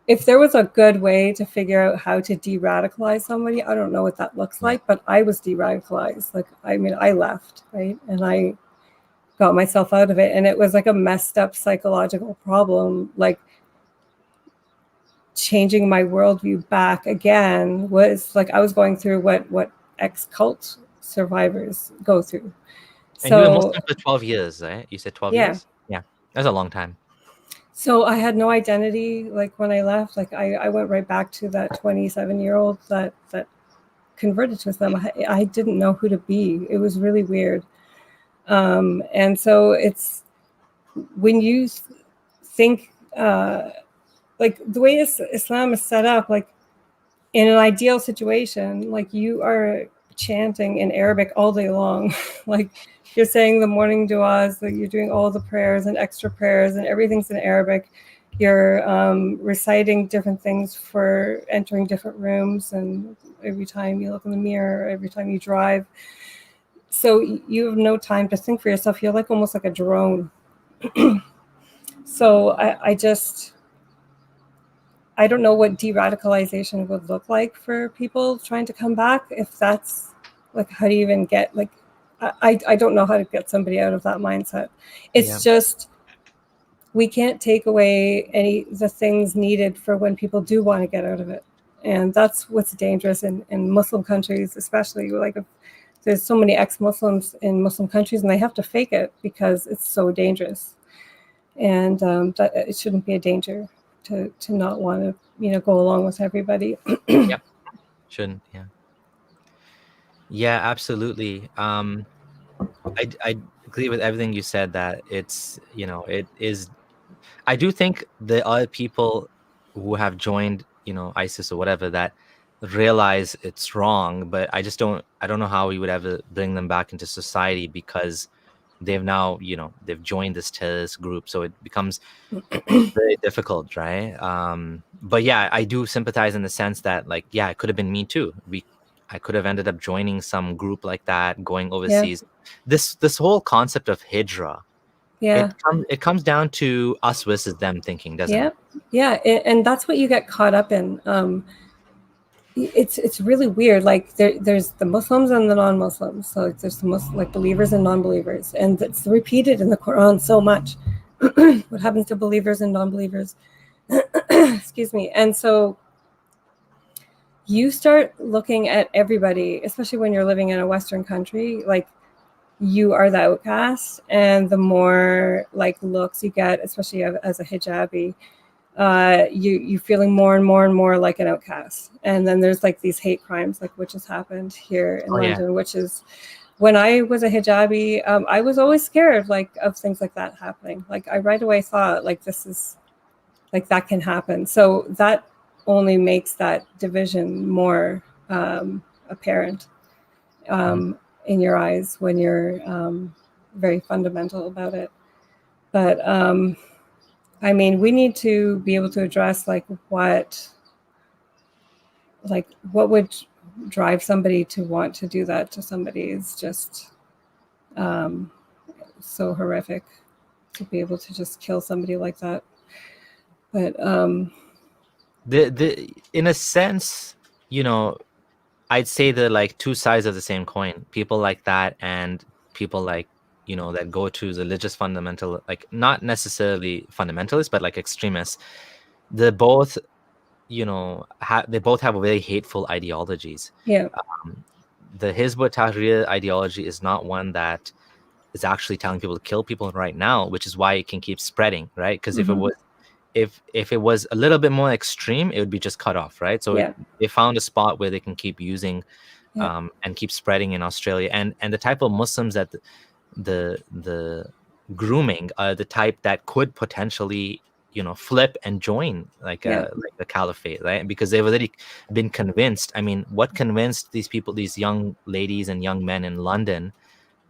if there was a good way to figure out how to de-radicalize somebody, I don't know what that looks like, but I was de-radicalized. Like, I mean, I left, right? And I got myself out of it. And it was like a messed up psychological problem. Like, changing my worldview back again was like I was going through what ex-cult survivors go through. And you were So Muslim for 12 years, right? You said 12 yeah. years? Yeah. That's a long time. So I had no identity, like, when I left. Like, I went right back to that 27-year-old that converted to Islam. I didn't know who to be. It was really weird. And so it's when you think like the way Islam is set up, like, in an ideal situation, like, you are chanting in Arabic all day long. Like, you're saying the morning du'as, like, you're doing all the prayers and extra prayers, and everything's in Arabic. You're reciting different things for entering different rooms, and every time you look in the mirror, every time you drive. So you have no time to think for yourself. You're like almost like a drone. So I don't know what de-radicalization would look like for people trying to come back. If that's like, how do you even get, like, I don't know how to get somebody out of that mindset. It's just, we can't take away the things needed for when people do want to get out of it. And that's what's dangerous in Muslim countries, especially. Like, if there's so many ex-Muslims in Muslim countries, and they have to fake it because it's so dangerous. And that it shouldn't be a danger to not want to, go along with everybody. Yep. Shouldn't. Yeah, absolutely. I agree with everything you said, that it's, it is. I do think there are people who have joined, ISIS or whatever, that realize it's wrong, but I don't know how we would ever bring them back into society, because they've now, they've joined this terrorist group, so it becomes very difficult, right? But yeah, I do sympathize in the sense that, like, yeah, it could have been me too. I could have ended up joining some group like that, going overseas. This whole concept of hijra, it comes down to us versus them thinking, doesn't it? Yeah, and that's what you get caught up in. It's really weird. Like there's the Muslims and the non-Muslims. So there's the like believers and non-believers, and it's repeated in the Quran so much. What happens to believers and non-believers? Excuse me. And so you start looking at everybody, especially when you're living in a Western country, like you are the outcast, and the more like looks you get, especially as a hijabi, you feeling more and more and more like an outcast. And then there's like these hate crimes, like which has happened here in London, which is when I was a hijabi, I was always scared like of things like that happening. Like I right away thought like this is like that can happen. So that only makes that division more apparent in your eyes when you're very fundamental about it. But I mean, we need to be able to address like what would drive somebody to want to do that to somebody is just so horrific to be able to just kill somebody like that. But in a sense, I'd say they're like two sides of the same coin. People like that and people like, that go to religious fundamental, like not necessarily fundamentalists, but like extremists. They're both, they both have very hateful ideologies. Yeah. The Hizb ut-Tahrir ideology is not one that is actually telling people to kill people right now, which is why it can keep spreading, right? Because if it was a little bit more extreme, it would be just cut off, right? So they found a spot where they can keep using and keep spreading in Australia. And the type of Muslims that the grooming are the type that could potentially, flip and join like the caliphate, right? Because they've already been convinced. I mean, what convinced these people, these young ladies and young men in London,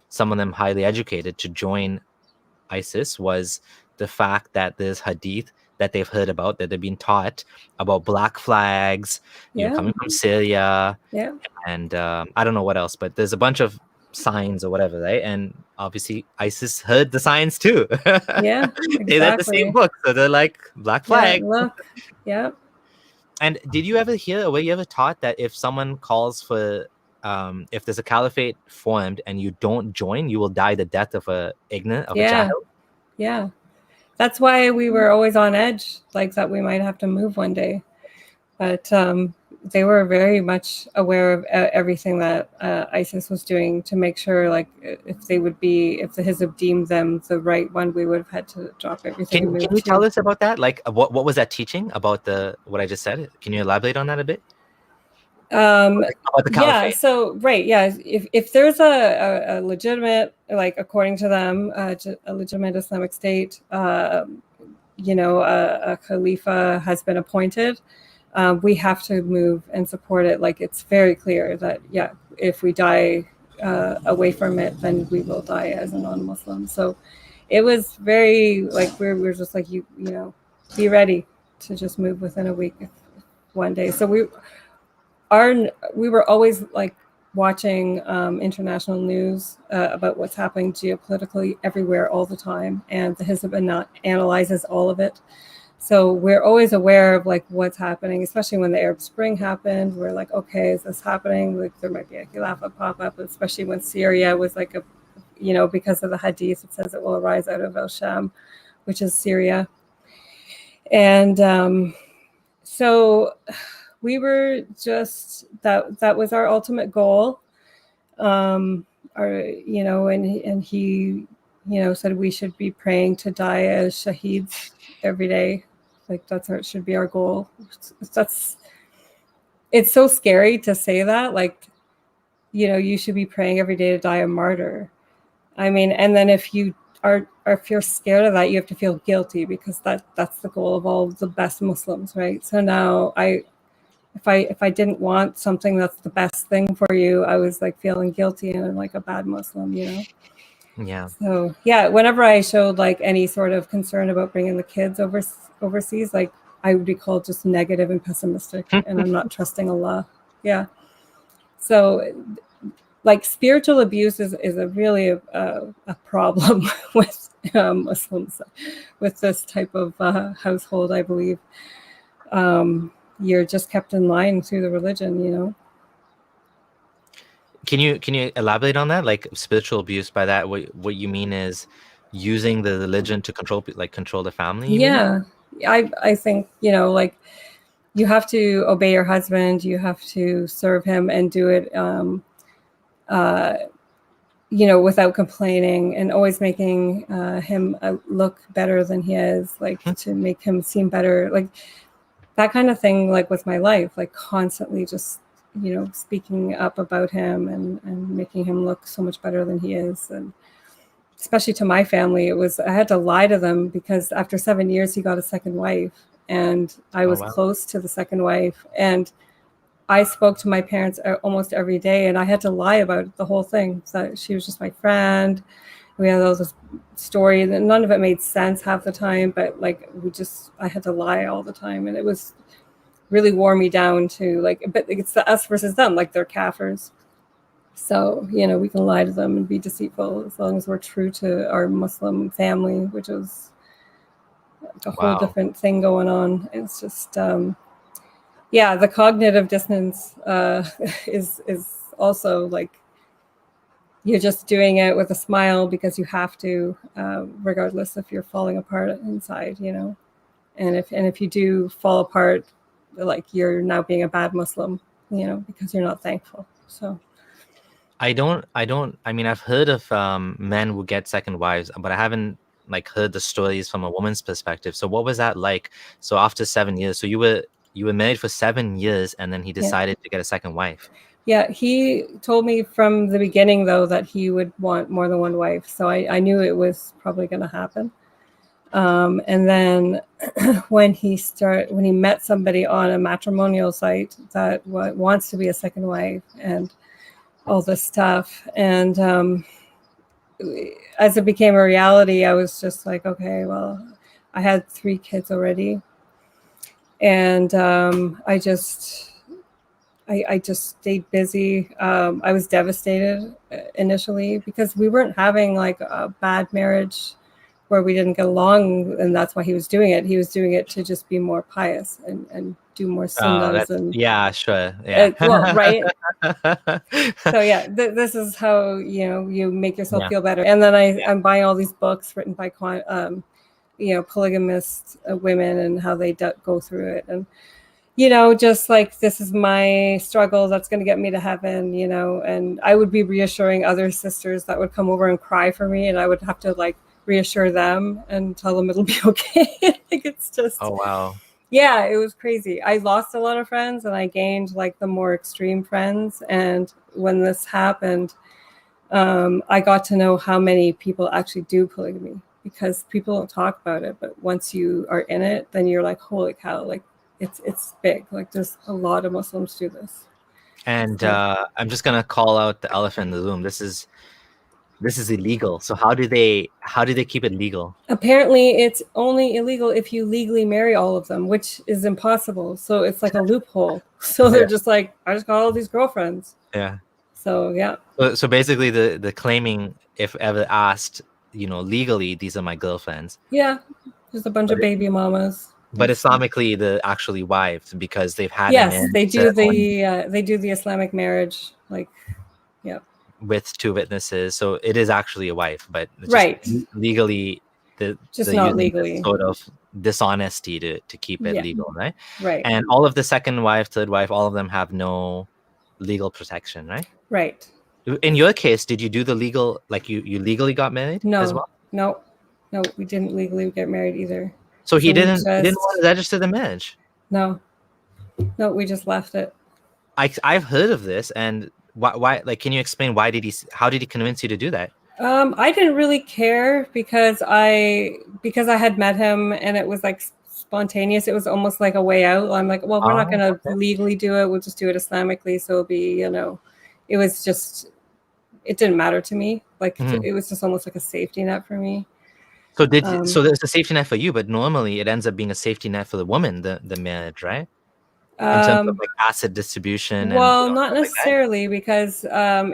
some of them highly educated, to join ISIS was the fact that there's hadith that they've heard about, that they've been taught about black flags, coming from Syria, and I don't know what else, but there's a bunch of signs or whatever, right? And obviously ISIS heard the signs too. Exactly. They read the same book, so they're like, black flag. Look. And did you ever hear, or were you ever taught that if someone calls for if there's a caliphate formed and you don't join, you will die the death of a child? Yeah. That's why we were always on edge, like that we might have to move one day. But they were very much aware of everything that ISIS was doing to make sure, like, if the Hizb deemed them the right one, we would have had to drop everything. Can you tell us about that? Like, what was that teaching about what I just said? Can you elaborate on that a bit? About the caliphate. If there's a legitimate, like according to them, a legitimate Islamic state, a khalifa has been appointed, we have to move and support it. Like, it's very clear that if we die away from it, then we will die as a non-Muslim. So it was very like we're just like you be ready to just move within a week one day. So we were always like watching international news about what's happening geopolitically everywhere all the time, and the Hizb analyzes all of it. So we're always aware of like what's happening, especially when the Arab Spring happened. We're like, okay, is this happening? Like there might be a khilafah pop up, especially when Syria was like because of the hadith, it says it will arise out of El-Sham, which is Syria. And so we were just that was our ultimate goal. And he said we should be praying to die as shaheeds every day. Like should be our goal. It's so scary to say that, like, you should be praying every day to die a martyr. I mean, and then if you're scared of that, you have to feel guilty, because that's the goal of all the best Muslims, right? So now if I didn't want something that's the best thing for you, I was like feeling guilty and like a bad Muslim, Yeah. So yeah, whenever I showed like any sort of concern about bringing the kids overseas, like I would be called just negative and pessimistic, and I'm not trusting Allah. Yeah. So like spiritual abuse is a really a problem with Muslims, with this type of household. I believe you're just kept in line through the religion, you know. Can you elaborate on that? Like spiritual abuse, by that, what you mean is using the religion to control the family, you mean? Yeah, I think, you know, like you have to obey your husband, you have to serve him and do it uh, you know, without complaining, and always making him look better than he is, like to make him seem better, like that kind of thing. Like with my life, like constantly just, you know, speaking up about him and making him look so much better than he is. And especially to my family, I had to lie to them because after 7 years he got a second wife, and I Oh was wow. close to the second wife, and I spoke to my parents almost every day, and I had to lie about the whole thing. So she was just my friend. We had all this story, and none of it made sense half the time. But like, I had to lie all the time, and it was really wore me down to like. But it's the us versus them, like they're kafirs. So you know, we can lie to them and be deceitful as long as we're true to our Muslim family, which is a whole Wow. different thing going on. It's just. Yeah, the cognitive dissonance is also like you're just doing it with a smile because you have to, regardless if you're falling apart inside, you know. And if you do fall apart, like you're now being a bad Muslim, you know, because you're not thankful. So I mean, I've heard of men who get second wives, but I haven't like heard the stories from a woman's perspective. So what was that like? So after 7 years, so you were married for 7 years, and then he yeah, decided to get a second wife. yeah. He told me from the beginning though that he would want more than one wife, so I knew it was probably going to happen. And then when he met somebody on a matrimonial site that wants to be a second wife and all this stuff, and as it became a reality, I was just like, okay, well, I had 3 kids already, and I just stayed busy. I was devastated initially because we weren't having like a bad marriage where we didn't get along, and that's why he was doing it. He was doing it to just be more pious and do more sunnahs and Yeah, sure. Yeah. well, right. So yeah, this is how, you know, you make yourself Yeah. feel better. And then I'm buying all these books written by you know, polygamist women and how they go through it, and you know, just like this is my struggle that's going to get me to heaven, you know. And I would be reassuring other sisters that would come over and cry for me, and I would have to like reassure them and tell them it'll be okay. Like it's just, Oh wow. yeah, it was crazy. I lost a lot of friends and I gained like the more extreme friends. And when this happened, I got to know how many people actually do polygamy, because people don't talk about it, but once you are in it, then you're like, holy cow, like it's big. Like there's a lot of Muslims do this. And So, I'm just gonna call out the elephant in the room. This is illegal. So how do they keep it legal? apparently it's only illegal if you legally marry all of them, which is impossible. So it's like a loophole. So they're just like, I just got all these girlfriends. Yeah. So yeah. So basically, the claiming, if ever asked, you know, legally, these are my girlfriends. Yeah. There's a bunch of baby mamas. But Islamically, they're actually wives because they've had Yes, an they do the Islamic marriage, like, yeah. with 2 witnesses, so it is actually a wife, but it's Right. just legally, Just they're not using legally. this sort of dishonesty to keep it Yeah. legal, right? Right. And all of the second wife, third wife, all of them have no legal protection, right? Right. In your case, did you do the legal, like you legally got married as well? No, we didn't legally get married either. So he didn't want to register the marriage? No, we just left it. I've heard of this, and why like, can you explain how did he convince you to do that? I didn't really care because I had met him and it was like spontaneous. It was almost like a way out. I'm like, well, we're not going to legally do it. We'll just do it Islamically. So it'll be, you know, it was just it didn't matter to me. Like Mhm. it was just almost like a safety net for me. So Um, there's a safety net for you, but normally it ends up being a safety net for the woman, the marriage, right? In terms of um, like asset distribution and well, not stuff like that. necessarily, because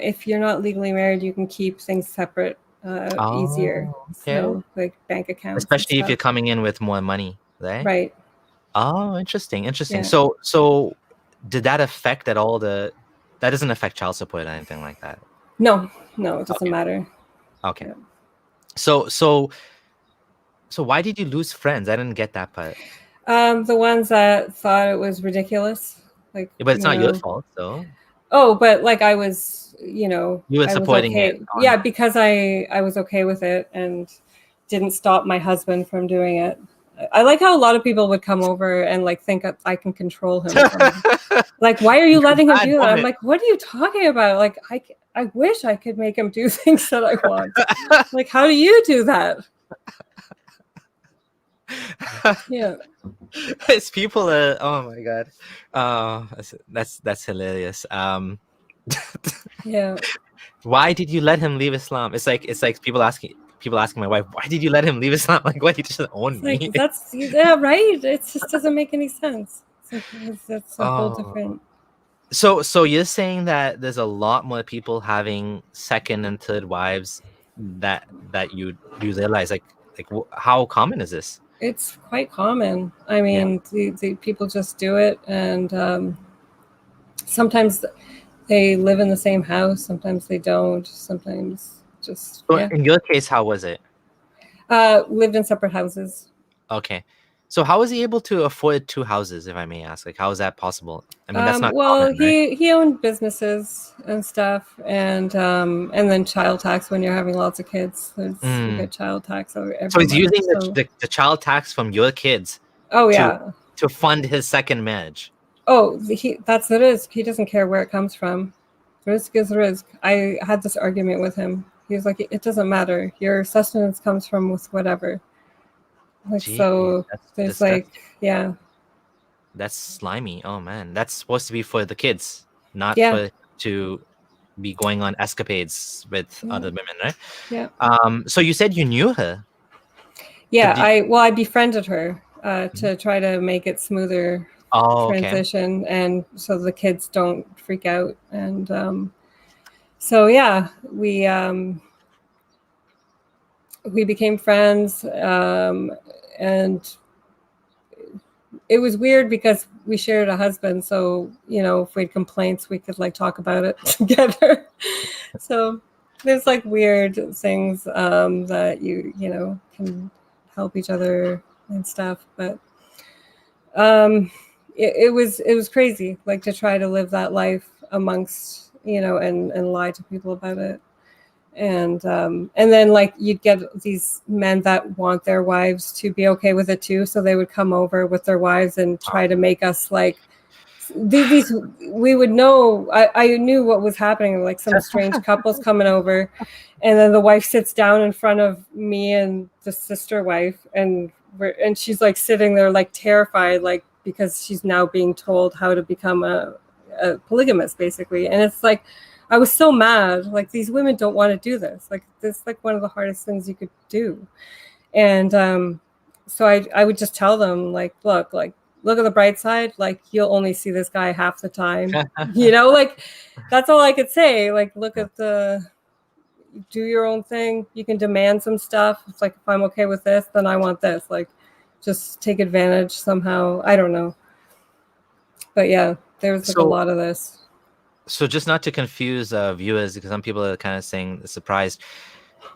if you're not legally married, you can keep things separate easier. Oh, okay. So like bank accounts and Especially if you're stuff. coming in with more money, right? Right. Oh, interesting, interesting. Yeah. So did that affect at all that doesn't affect child support or anything like that? No, it doesn't Okay. matter. Okay. Yeah. So why did you lose friends? I didn't get that part. The ones that thought it was ridiculous, like, Yeah, but it's not your fault, so Oh, but like I was, you were I was supporting it okay. on. Yeah, because I was okay with it and didn't stop my husband from doing it. I like how a lot of people would come over and like think I can control him. Like, why are you letting him Bad do that? I'm woman. like, what are you talking about? Like, I wish I could make him do things that I want. Like, how do you do that? Yeah. It's people are, oh my god. That's hilarious. Yeah. Why did you let him leave Islam? It's like people asking my wife, why did you let him leave Islam? Like, what, he just owned Like, me? yeah, right. It just doesn't make any sense. It's like, that's a whole Oh. different. So you're saying that there's a lot more people having second and third wives that you realize, like how common is this? It's quite common. I Yeah. mean, the people just do it, and sometimes they live in the same house. Sometimes they don't. Sometimes just So in your case, how was it? lived in separate houses. Okay. So how was he able to afford two houses, if I may ask? Like, how is that possible? I mean, that's not Well, common, right? he owned businesses and stuff, and then child tax when you're having lots of kids. You get child tax every So he's month. using So, the child tax from your kids oh to yeah. fund his second marriage. Oh, that's the risk. He doesn't care where it comes from. Risk is risk. I had this argument with him. He was like, it doesn't matter. Your sustenance comes from with whatever. Like, Gee, so that's there's disgusting. like, yeah. That's slimy. Oh man, that's supposed to be for the kids, not Yeah. for to be going on escapades with other women, right? Yeah. So you said you knew her. Yeah. I befriended her to try to make it smoother transition, okay. and so the kids don't freak out. And so yeah, we became friends, and it was weird because we shared a husband, so if we had complaints we could like talk about it together. So there's like weird things that you can help each other and stuff, but it was crazy, like, to try to live that life amongst and lie to people about it. And then like you'd get these men that want their wives to be okay with it too, so they would come over with their wives and try to make us like these we would know. I knew what was happening, like some strange couples coming over, and then the wife sits down in front of me and the sister wife, and she's like sitting there like terrified, like, because she's now being told how to become a polygamist basically. And it's like, I was so mad. Like, these women don't want to do this. Like, this is like one of the hardest things you could do. And so I would just tell them, like, look at the bright side. Like, you'll only see this guy half the time. Like, that's all I could say. Like, do your own thing. You can demand some stuff. It's like, if I'm okay with this, then I want this. Like, just take advantage somehow. I don't know. But yeah, there was like a lot of this. So just not to confuse viewers, because some people are kind of saying surprised,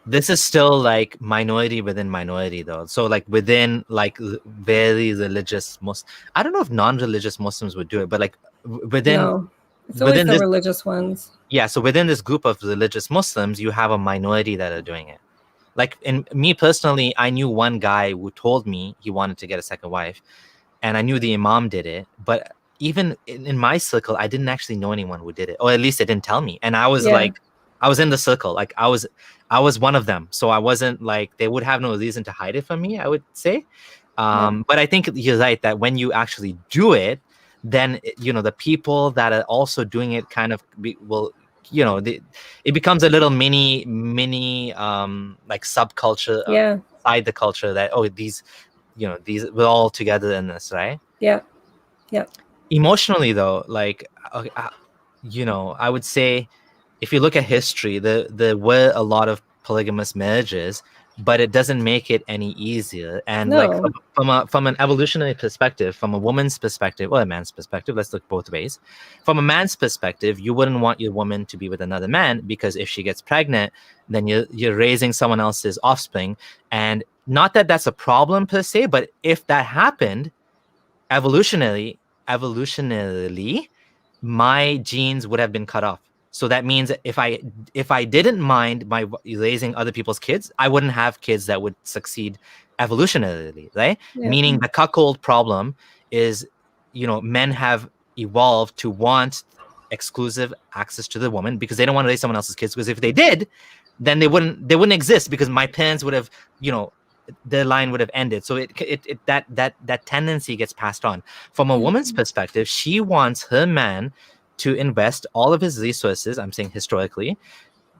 this is still like minority within minority though. So like within like very religious Muslims, I don't know if non-religious Muslims would do it, but like within it's always the religious ones. Yeah, so within this group of religious Muslims, you have a minority that are doing it. Like, in me personally, I knew one guy who told me he wanted to get a second wife, and I knew the imam did it, but even in my circle, I didn't actually know anyone who did it, or at least they didn't tell me. And I was like, I was in the circle, like I was one of them, so I wasn't like, they would have no reason to hide it from me, I would say. But I think you're right that when you actually do it, then the people that are also doing it kind of will it becomes a little mini like subculture inside the culture that these we're all together in this, right? Yeah. Emotionally though, like I would say, if you look at history, there were a lot of polygamous marriages, but it doesn't make it any easier. And like No. from an evolutionary perspective, from a woman's perspective or a man's perspective, let's look both ways. From a man's perspective, you wouldn't want your woman to be with another man, because if she gets pregnant, then you're raising someone else's offspring. And not that that's a problem per se, but if that happened, evolutionarily, my genes would have been cut off. So that means if I didn't mind my raising other people's kids, I wouldn't have kids that would succeed evolutionarily, right? Yeah. Meaning the cuckold problem is, men have evolved to want exclusive access to the woman because they don't want to raise someone else's kids. Because if they did, then they wouldn't exist, because my parents would have, their line would have ended. So that tendency gets passed on. From a woman's perspective, she wants her man to invest all of his resources, I'm saying historically,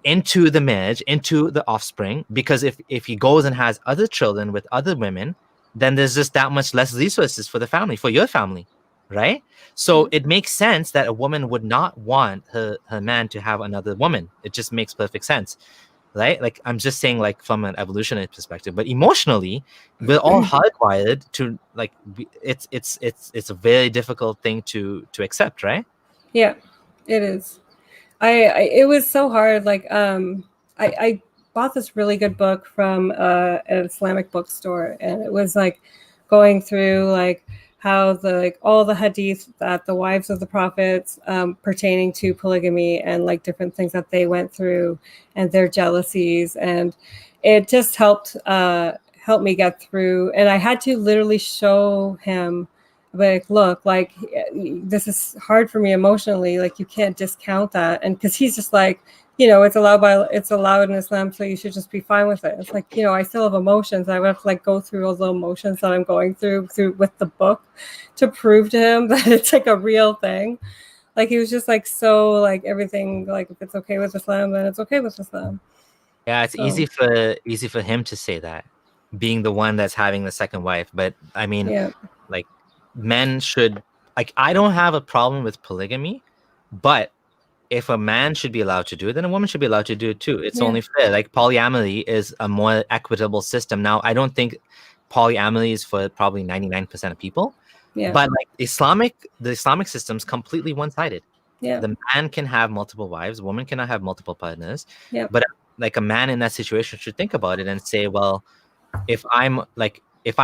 into the marriage, into the offspring, because if he goes and has other children with other women, then there's just that much less resources for the family, for your family, right? So it makes sense that a woman would not want her man to have another woman. It just makes perfect sense, right? Like, I'm just saying, like, from an evolutionary perspective, but emotionally, we're all hardwired to, like, it's a very difficult thing to accept, right? Yeah, it is. It was so hard. Like, I bought this really good book from an Islamic bookstore, and it was like going through like how all the hadith that the wives of the prophets pertaining to polygamy and like different things that they went through and their jealousies, and it just helped me get through. And I had to literally show him, like, look, like, this is hard for me emotionally, like, you can't discount that. And because he's just like, it's allowed in Islam, so you should just be fine with it. It's like, I still have emotions. I would have to like go through all the emotions that I'm going through with the book to prove to him that it's like a real thing. Like, he was just like, so like everything, like, if it's okay with Islam, then it's okay with Islam. Yeah, it's easy for him to say that, being the one that's having the second wife. But I mean, like, men should, like, I don't have a problem with polygamy, but if a man should be allowed to do it, then a woman should be allowed to do it too. It's only fair. Like, polyamory is a more equitable system. Now, I don't think polyamory is for probably 99% of people, but like the Islamic system's completely one-sided. The man can have multiple wives, woman cannot have multiple partners. But like, a man in that situation should think about it and say, well, if I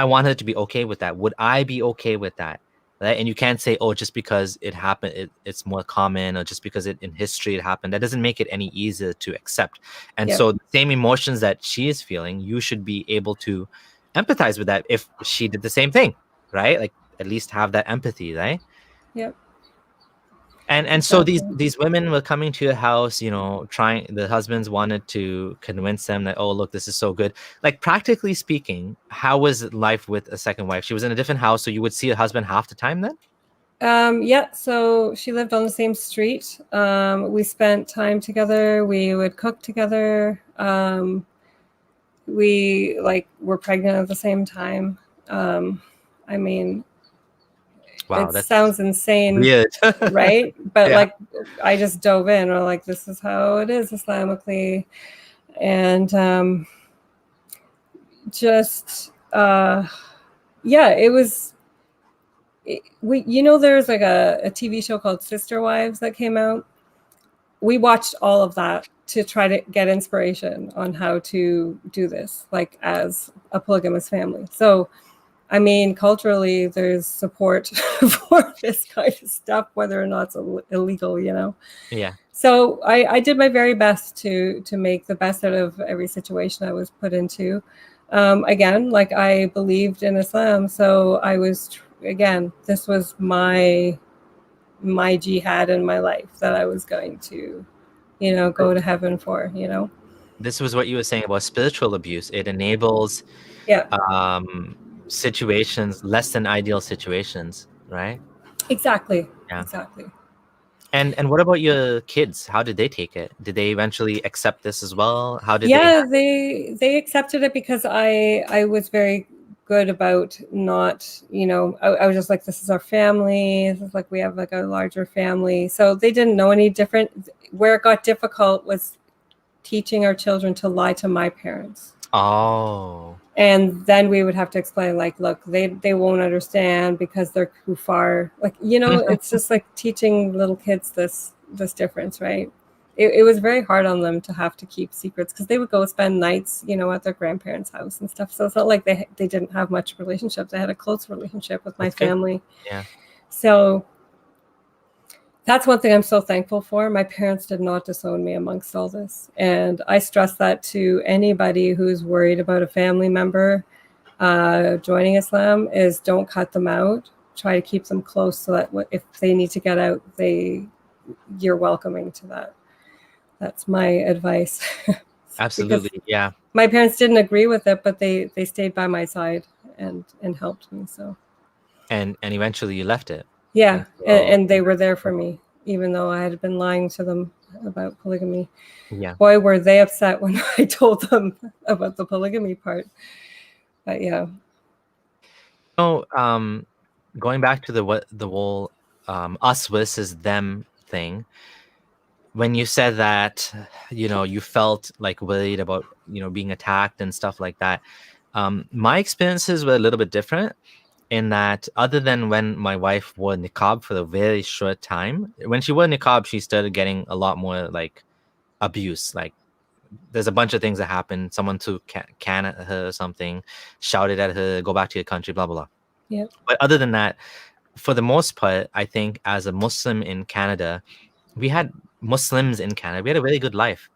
want her to be okay with that, would I be okay with that? Right? And you can't say, oh, just because it happened, it's more common, or just because in history it happened. That doesn't make it any easier to accept. And so the same emotions that she is feeling, you should be able to empathize with that if she did the same thing, right? Like, at least have that empathy, right? Yep. And so these women were coming to your house, trying, the husbands wanted to convince them that, oh, look, this is so good. Like, practically speaking, how was life with a second wife? She was in a different house, so you would see her husband half the time then? So she lived on the same street. We spent time together. We would cook together. We were pregnant at the same time. I mean, wow, it sounds insane, weird. right? But like, I just dove in, or like, this is how it is Islamically, and it was. There's like a TV show called Sister Wives that came out. We watched all of that to try to get inspiration on how to do this, like, as a polygamous family. So, I mean, culturally, there's support for this kind of stuff, whether or not it's illegal, Yeah. So I did my very best to make the best out of every situation I was put into. Again, like, I believed in Islam, so I was, this was my jihad in my life that I was going to, go to heaven for, This was what you were saying about spiritual abuse. It enables situations, less than ideal situations, right? Exactly. Exactly. And what about your kids? How did they take it? Did they eventually accept this as well? How did they? Yeah, they accepted it because I was very good about not, I was just like, this is our family. This is like, we have like a larger family. So they didn't know any different. Where it got difficult was teaching our children to lie to my parents. Oh. And then we would have to explain, like, look, they won't understand because they're too far. Like, it's just like teaching little kids this difference, right? It was very hard on them to have to keep secrets because they would go spend nights, at their grandparents' house and stuff. So it's not like they didn't have much relationship. They had a close relationship with my That's good. family. Yeah. So that's one thing I'm so thankful for. My parents did not disown me amongst all this. And I stress that to anybody who's worried about a family member joining Islam is don't cut them out. Try to keep them close so that if they need to get out, you're welcoming to that. That's my advice. Absolutely. Yeah. My parents didn't agree with it, but they stayed by my side and helped me. So. And eventually you left it. Yeah, and they were there for me, even though I had been lying to them about polygamy. Yeah. Boy, were they upset when I told them about the polygamy part. But yeah. Going back to the whole us versus them thing, when you said that, you felt like worried about, being attacked and stuff like that. My experiences were a little bit different in that, other than when my wife wore niqab for a very short time, when she wore niqab, she started getting a lot more like abuse. Like there's a bunch of things that happened. Someone threw can at her or something, shouted at her, go back to your country, blah, blah, blah. Yeah. But other than that, for the most part, I think as a Muslim in Canada, we had Muslims in Canada. We had a really good life.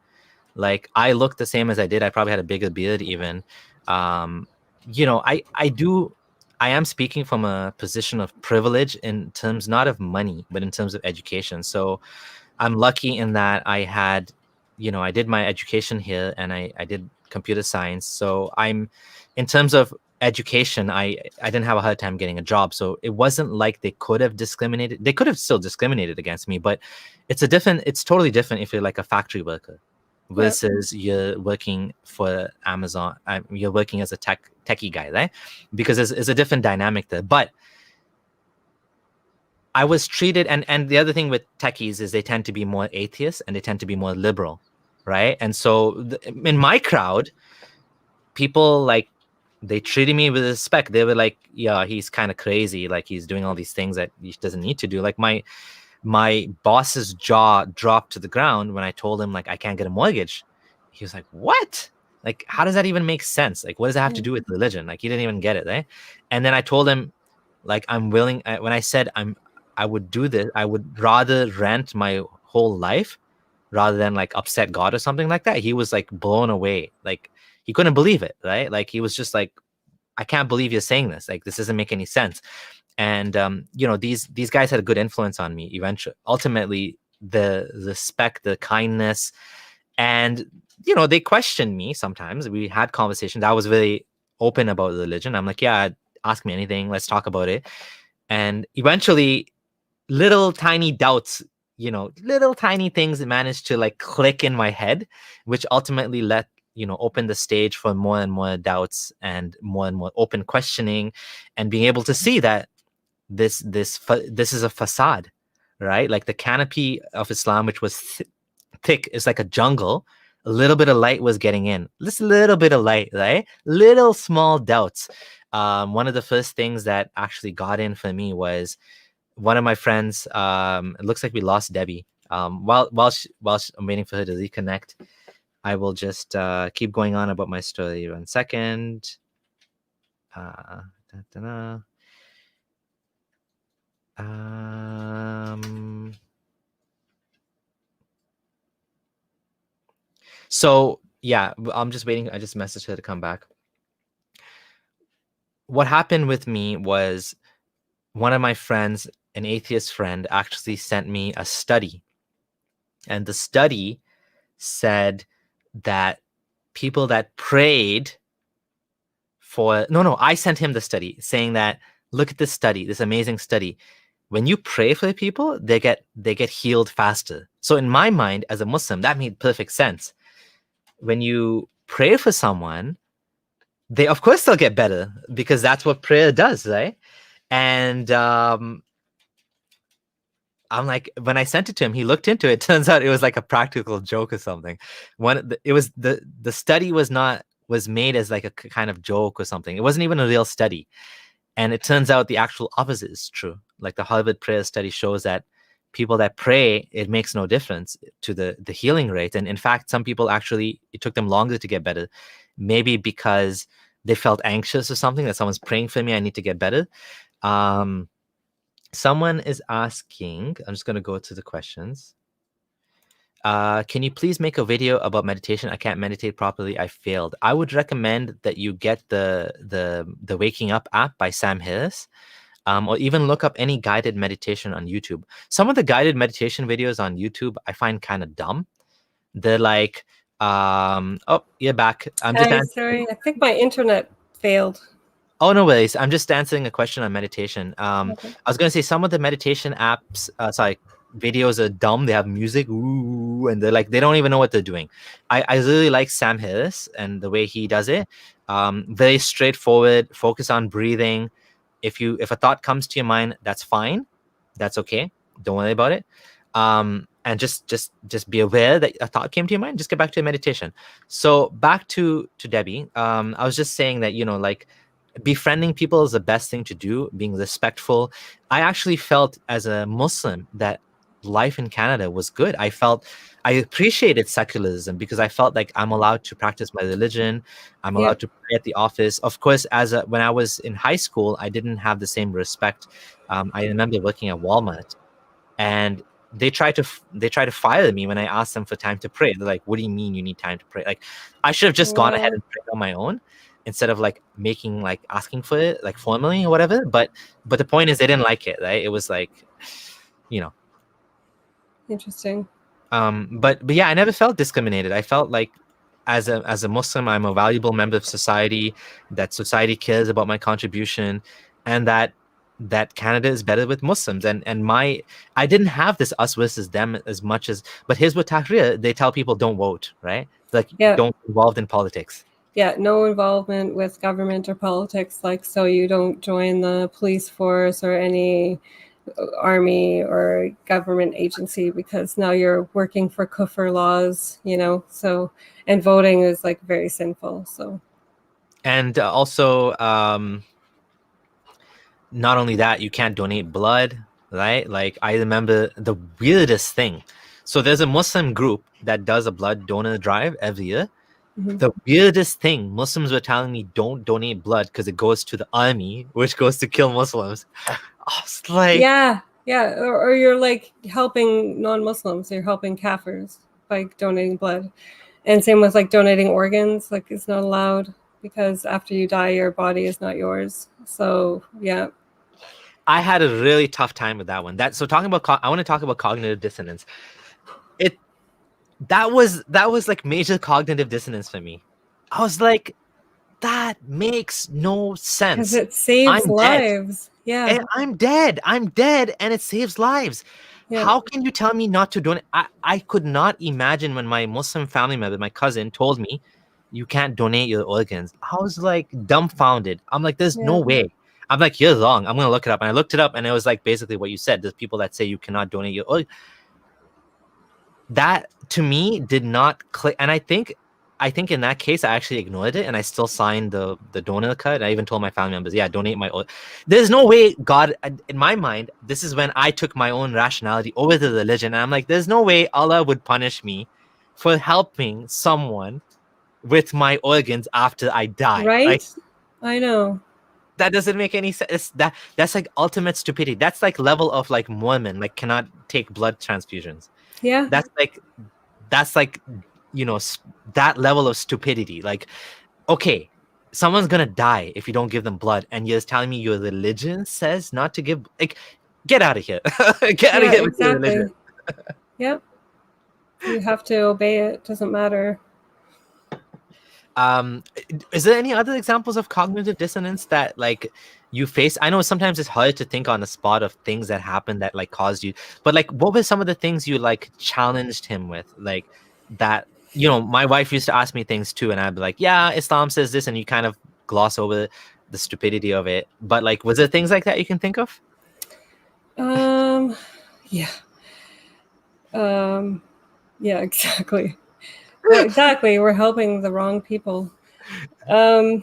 Like I looked the same as I did. I probably had a bigger beard even. I am speaking from a position of privilege in terms not of money, but in terms of education. So I'm lucky in that I had, I did my education here and I did computer science. So in terms of education, I didn't have a hard time getting a job. So it wasn't like they could have discriminated. They could have still discriminated against me, but it's totally different if you're like a factory worker versus you're working for Amazon. You're working as a techie guy, right? Because it's a different dynamic there. But I was treated, and the other thing with techies is they tend to be more atheist and they tend to be more liberal, right? And so in my crowd, people like, they treated me with respect. They were like, yeah, he's kind of crazy. Like he's doing all these things that he doesn't need to do. Like my boss's jaw dropped to the ground when I told him like I can't get a mortgage. He was like, what? Like, how does that even make sense? Like, what does that have to do with religion? Like, he didn't even get it, right? And then I told him, like, I'm willing. When I said I would do this, I would rather rent my whole life rather than like upset God or something like that. He was like blown away. Like he couldn't believe it, right? Like he was just like, I can't believe you're saying this. Like this doesn't make any sense. And these guys had a good influence on me. Ultimately, the respect, the kindness, and they questioned me sometimes. We had conversations. I was very open about religion. I'm like, yeah, ask me anything. Let's talk about it. And eventually, little tiny doubts, little tiny things managed to like click in my head, which ultimately open the stage for more and more doubts and more open questioning, and being able to see that this is a facade, right? Like the canopy of Islam, which was thick, is like a jungle. A little bit of light was getting in, just a little bit of light, right? Little small doubts. One of the first things that actually got in for me was one of my friends. It looks like we lost Debbie. While I'm waiting for her to reconnect, I will just keep going on about my story. 1 second. So yeah, I'm just waiting. I just messaged her to come back. What happened with me was one of my friends, an atheist friend, actually sent me a study. And the study said that people that prayed I sent him the study saying that, look at this study, this amazing study. when you pray for people, they get healed faster. So in my mind, as a Muslim, that made perfect sense. When you pray for someone, they of course they'll get better, because that's what prayer does, right? And I'm like, when I sent it to him, he looked into it. Turns out it was like a practical joke or something. It was the study was made as like a kind of joke or something. It wasn't even a real study. And it turns out the actual opposite is true. Like the Harvard prayer study shows that people that pray, it makes no difference to the healing rate. And in fact, some people actually, it took them longer to get better, maybe because they felt anxious or something, that someone's praying for me, I need to get better. Someone is asking, I'm just going to go to the questions. Can you please make a video about meditation? I can't meditate properly. I failed. I would recommend that you get the Waking Up app by Sam Harris, or even look up any guided meditation on YouTube. Some of the guided meditation videos on YouTube I find kind of dumb. They're like, oh, you're back. I'm just answering. Sorry, I think my internet failed. Oh, no worries. I'm just answering a question on meditation. Okay. I was going to say some of the meditation apps, videos are dumb. They have music, ooh, and they're like, they don't even know what they're doing. I really like Sam Harris and the way he does it. Very straightforward, focus on breathing. If a thought comes to your mind, that's fine. That's okay. Don't worry about it. And just be aware that a thought came to your mind. Just get back to your meditation. So back to Debbie. I was just saying that, like, befriending people is the best thing to do, being respectful. I actually felt as a Muslim that life in Canada was good. I appreciated secularism because I felt like I'm allowed to practice my religion. I'm allowed to pray at the office. Of course, when I was in high school, I didn't have the same respect. I remember working at Walmart, and they tried to fire me when I asked them for time to pray. They're like, "What do you mean you need time to pray?" Like, I should have just gone ahead and prayed on my own, instead of asking for it like formally or whatever. But the point is, they didn't like it, right? It was like, Interesting. But yeah, I never felt discriminated. I felt like as a Muslim, I'm a valuable member of society, that society cares about my contribution, and that Canada is better with Muslims. And I didn't have this us versus them as much as, but here's what Tahrir, they tell people don't vote, right? Like, don't get involved in politics. Yeah, no involvement with government or politics, so you don't join the police force or any army or government agency, because now you're working for kufr laws, so, and voting is very sinful. So, and also not only that, you can't donate blood, right? Like, I remember the weirdest thing. So there's a Muslim group that does a blood donor drive every year. Mm-hmm. The weirdest thing, Muslims were telling me, don't donate blood because it goes to the army, which goes to kill Muslims. I was like, yeah, or you're helping non-Muslims, you're helping kafirs by donating blood. And same with donating organs, it's not allowed, because after you die, your body is not yours. So yeah, I had a really tough time with that one. I want to talk about cognitive dissonance. That was like major cognitive dissonance for me. I was like, that makes no sense. Because it saves lives. Yeah. And I'm dead, and it saves lives. Yeah. How can you tell me not to donate? I could not imagine when my Muslim family member, my cousin, told me you can't donate your organs. I was like dumbfounded. I'm like, there's no way. I'm like, you're wrong. I'm going to look it up. And I looked it up, and it was basically what you said. There's people that say you cannot donate your organs. That to me did not click. And I think in that case, I actually ignored it, and I still signed the donor card. I even told my family members, donate my organs. There's no way God, in my mind, this is when I took my own rationality over the religion. And I'm like, there's no way Allah would punish me for helping someone with my organs after I die. Right? I know. That doesn't make any sense. That's like ultimate stupidity. That's like level of Mormon, cannot take blood transfusions. Yeah. That's like that level of stupidity. Okay, someone's gonna die if you don't give them blood, and you're telling me your religion says not to give. Get out of here. Get out of here with your religion. Yep. You have to obey it. Doesn't matter. Is there any other examples of cognitive dissonance that like you face? I know sometimes it's hard to think on the spot of things that happened that like caused you, but like what were some of the things you like challenged him with? Like that, you know, my wife used to ask me things too, and I'd be like, yeah, Islam says this, and you kind of gloss over the stupidity of it. But like, was there things like that you can think of? Yeah. Yeah, exactly. Exactly. We're helping the wrong people. I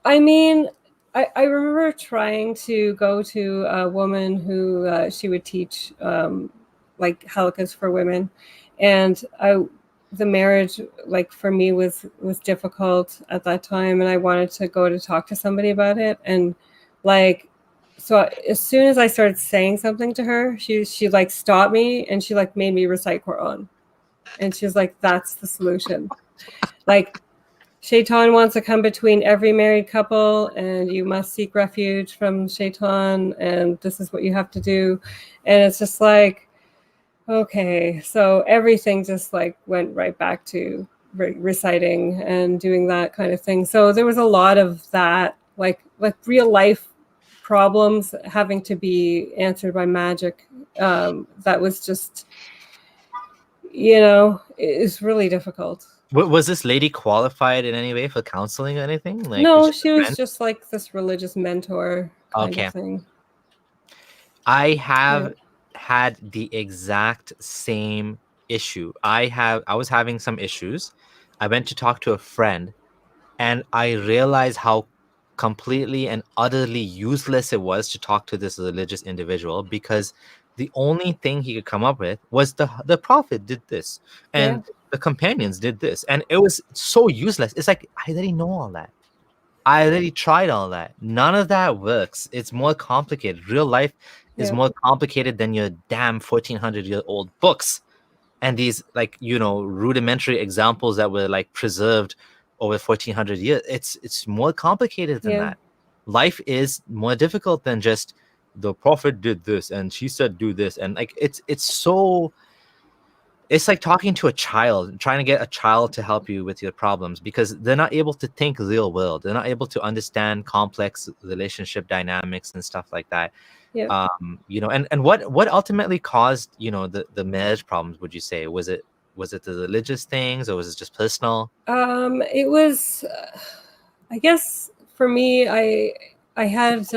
mean, I remember trying to go to a woman who she would teach like halakas for women, and the marriage like for me was difficult at that time, and I wanted to go to talk to somebody about it, and like so as soon as I started saying something to her, she like stopped me and she like made me recite Quran, and she was like, "That's the solution." Like Shaitan wants to come between every married couple, and you must seek refuge from Shaitan, and this is what you have to do. And it's just like, okay, so everything just like went right back to reciting and doing that kind of thing. So there was a lot of that, like real life problems having to be answered by magic. That was just, it's really difficult. Was this lady qualified in any way for counseling or anything? Like, No, just a she was friend? just like this religious mentor kind of Okay. thing. I Yeah. have had the exact same issue. I was having some issues. I went to talk to a friend and I realized how completely and utterly useless it was to talk to this religious individual because the only thing he could come up with was the prophet did this Yeah. and the companions did this, and it was so useless. It's like I already know all that. I already tried all that. None of that works. It's more complicated. Real life is Yeah. more complicated than your damn 1400-year-old books and these like, you know, rudimentary examples that were like preserved over 1400 years. It's more complicated than Yeah. that. Life is more difficult than just the prophet did this and she said do this, and like it's like talking to a child, trying to get a child to help you with your problems because they're not able to think real world. They're not able to understand complex relationship dynamics and stuff like that. Yeah. You know, and what ultimately caused, you know, the marriage problems, would you say? Was it the religious things or was it just personal? It was, I guess for me, I had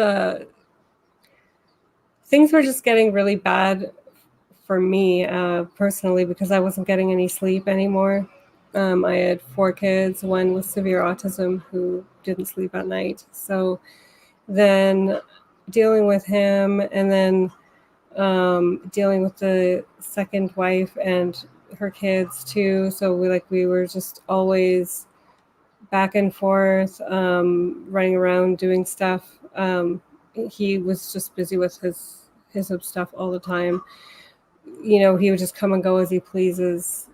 things were just getting really bad for me personally because I wasn't getting any sleep anymore. I had 4 kids, one with severe autism who didn't sleep at night. So then dealing with him, and then dealing with the second wife and her kids too. So we were just always back and forth, running around doing stuff. He was just busy with his stuff all the time. He would just come and go as he pleases.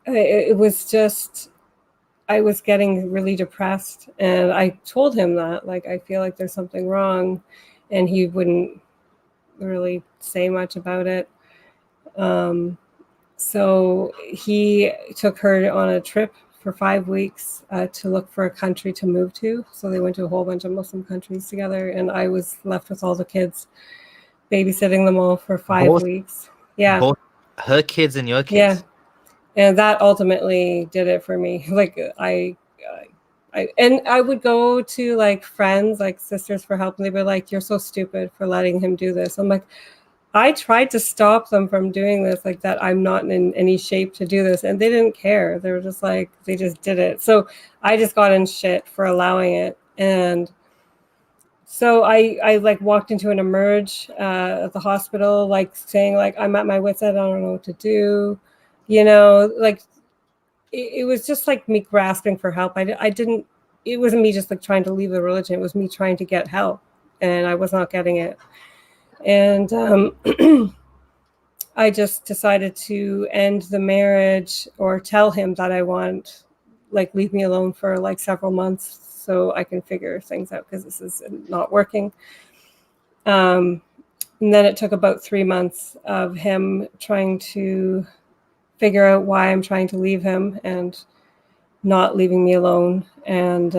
It was just, I was getting really depressed, and I told him that, like, I feel like there's something wrong, and he wouldn't really say much about it. So he took her on a trip for 5 weeks to look for a country to move to. So they went to a whole bunch of Muslim countries together, and I was left with all the kids, babysitting them all for 5 Both weeks. Yeah. both her kids and your Yeah. kids. And that ultimately did it for me. Like I would go to like friends, like Sisters for Help, and they'd be like, "You're so stupid for letting him do this." I'm like, I tried to stop them from doing this, like that I'm not in any shape to do this. And they didn't care. They were just like, they just did it. So I just got in shit for allowing it. And so I like walked into an emerge at the hospital, like saying like, I'm at my wit's end, I don't know what to do. Like it was just like me grasping for help. I didn't, it wasn't me just like trying to leave the religion. It was me trying to get help, and I was not getting it. And I just decided to end the marriage, or tell him that I want, like, leave me alone for like several months so I can figure things out because this is not working. And then it took about 3 months of him trying to figure out why I'm trying to leave him and not leaving me alone. And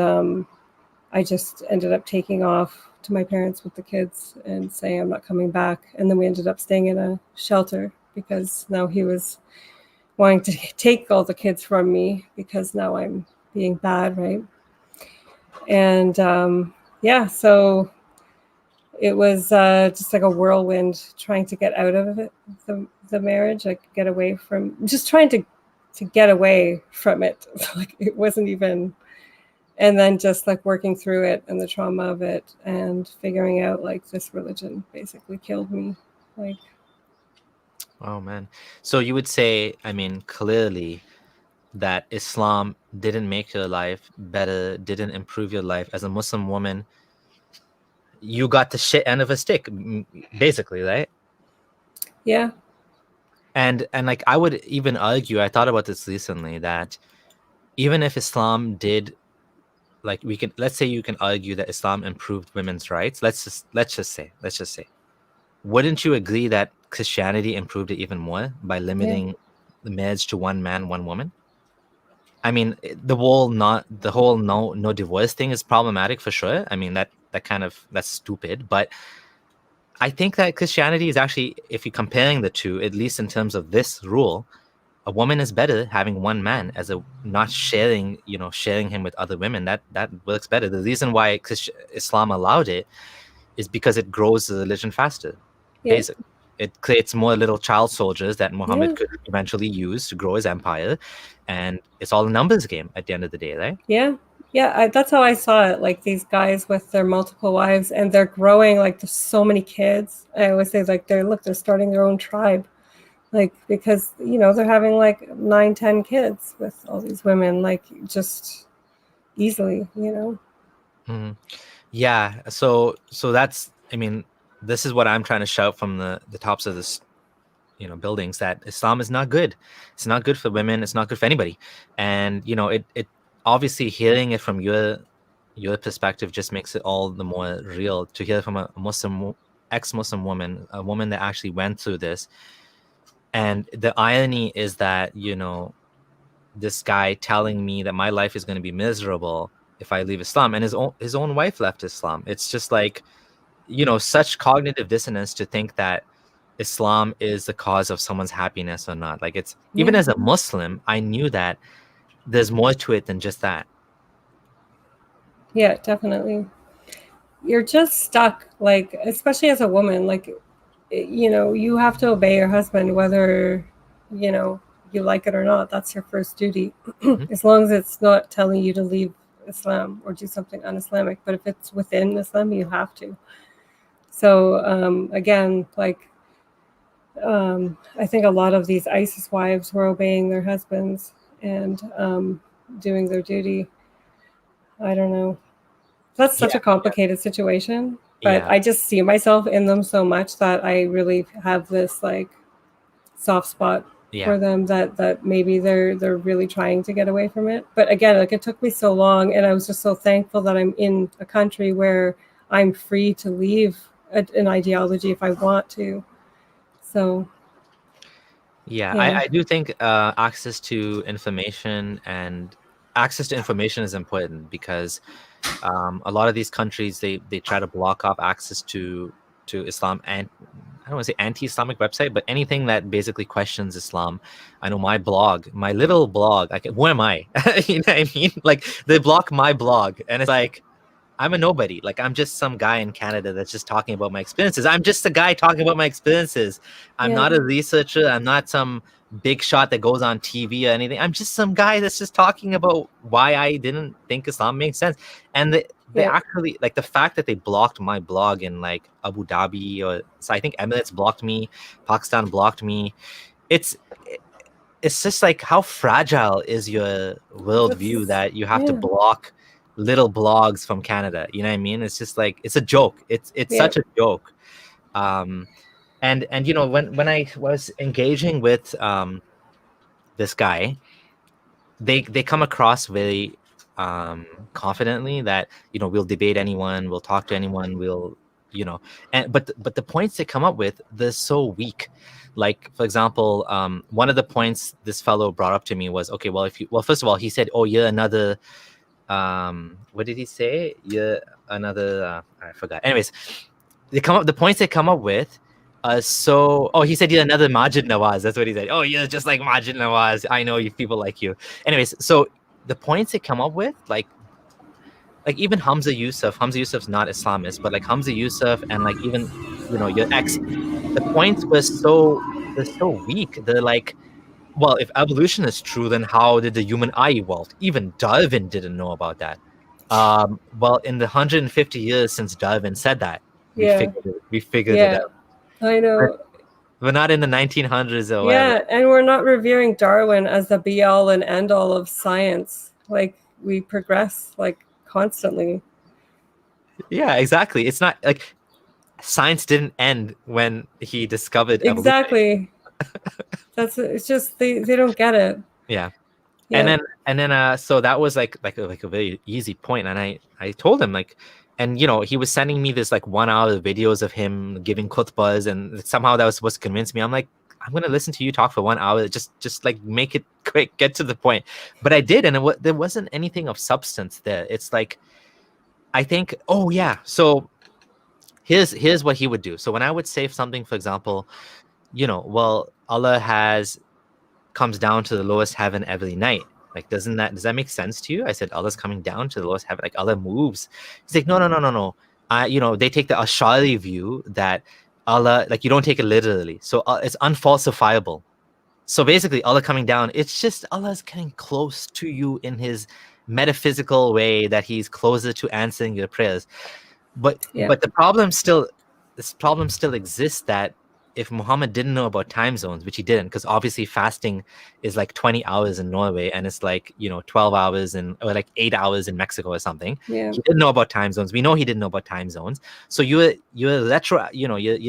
I just ended up taking off to my parents with the kids and saying I'm not coming back. And then we ended up staying in a shelter because now he was wanting to take all the kids from me because now I'm being bad, right? And yeah, so it was just like a whirlwind trying to get out of it, the marriage, like get away from, just trying to get away from it. Like it wasn't even, and then just like working through it and the trauma of it and figuring out like this religion basically killed me. Like, Oh man. So you would say, I mean, clearly that Islam didn't make your life better, didn't improve your life as a Muslim woman. You got the shit end of a stick, basically, right? yeah. And like I would even argue, I thought about this recently, that even if Islam did, like, let's say you can argue that Islam improved women's rights. Let's just say, wouldn't you agree that Christianity improved it even more by limiting the marriage to one man, one woman? I mean, the whole no divorce thing is problematic for sure. I mean, that's stupid. But I think that Christianity is actually, if you're comparing the two, at least in terms of this rule, a woman is better having one man as a not sharing him with other women. That works better. The reason why Islam allowed it is because it grows the religion faster. Yeah. Basically, it creates more little child soldiers that Muhammad Yeah. could eventually use to grow his empire, and it's all a numbers game at the end of the day, right? Yeah. Yeah, that's how I saw it. Like these guys with their multiple wives, and they're growing. Like there's so many kids. I always say like they're starting their own tribe, like because they're having like 9-10 kids with all these women, like just easily. Mhm. Yeah. So that's, I mean, this is what I'm trying to shout from the tops of this buildings, that Islam is not good. It's not good for women. It's not good for anybody. And it obviously, hearing it from your perspective just makes it all the more real to hear from a Muslim, ex-Muslim woman, a woman that actually went through this. And the irony is that this guy telling me that my life is going to be miserable if I leave Islam, and his own wife left Islam. It's just like, such cognitive dissonance to think that Islam is the cause of someone's happiness or not. Like, it's, even as a Muslim, I knew that there's more to it than just that. Yeah, definitely. You're just stuck, like especially as a woman, like you have to obey your husband whether you like it or not. That's your first duty. As long as it's not telling you to leave Islam or do something un-Islamic. But if it's within Islam, you have to. So again, like I think a lot of these ISIS wives were obeying their husbands and doing their duty. I don't know. That's such a complicated situation, but I just see myself in them so much that I really have this like soft spot for them, that maybe they're really trying to get away from it. But again, like it took me so long, and I was just so thankful that I'm in a country where I'm free to leave an ideology if I want to. So I do think access to information is important, because a lot of these countries, they try to block off access to Islam, and I don't want to say anti-Islamic website, but anything that basically questions Islam. I know my little blog, who am I? You know what I mean? Like, they block my blog, and it's like, I'm a nobody. Like, I'm just some guy in Canada that's just talking about my experiences. I'm just a guy talking about my experiences. I'm not a researcher. I'm not some big shot that goes on TV or anything. I'm just some guy that's just talking about why I didn't think Islam makes sense. And they actually, like, the fact that they blocked my blog in like Abu Dhabi, or so I think Emirates blocked me, Pakistan blocked me. It's just like, how fragile is your worldview that you have to block little blogs from Canada? You know what I mean? It's just like, it's a joke. It's such a joke. And when I was engaging with this guy, they come across very confidently that we'll debate anyone, we'll talk to anyone, we'll you know. And but the points they come up with, they're so weak. Like, for example, one of the points this fellow brought up to me was, okay, well, first of all, he said, oh, you're another, what did he say? You're another, I forgot. Anyways, the points they come up with are so, oh, he said, you're another Majid Nawaz. That's what he said. Oh, you're just like Majid Nawaz. I know you people like you. Anyways, so the points they come up with, like even Hamza Yusuf's not Islamist, but like Hamza Yusuf and like even, your ex, the points they're so weak. They're like, well, if evolution is true, then how did the human eye evolve? Even Darwin didn't know about that. Well, in the 150 years since Darwin said that, we figured it out. I know. We're not in the 1900s or whatever. Yeah, and we're not revering Darwin as the be all and end all of science. Like, we progress like constantly. Yeah, exactly. It's not like science didn't end when he discovered exactly. It's just they don't get it. Yeah. And then so that was like a very easy point, and I told him, like, and he was sending me this like 1 hour videos of him giving khutbahs, and somehow that was supposed to convince me. I'm like, I'm gonna listen to you talk for 1 hour, just like make it quick, get to the point. But I did, and there wasn't anything of substance there. It's like, I think, oh yeah, so here's what he would do. So when I would say something, for example, well, Allah comes down to the lowest heaven every night. Like, does that make sense to you? I said, Allah's coming down to the lowest heaven. Like, Allah moves. He's like, no. They take the Ash'ari view that Allah, like, you don't take it literally. So it's unfalsifiable. So basically, Allah coming down, it's just Allah's getting close to you in his metaphysical way, that he's closer to answering your prayers. But the problem still exists, that if Muhammad didn't know about time zones, which he didn't, because obviously fasting is like 20 hours in Norway, and it's like 12 hours or like 8 hours in Mexico or something. Yeah. He didn't know about time zones. We know he didn't know about time zones. So you're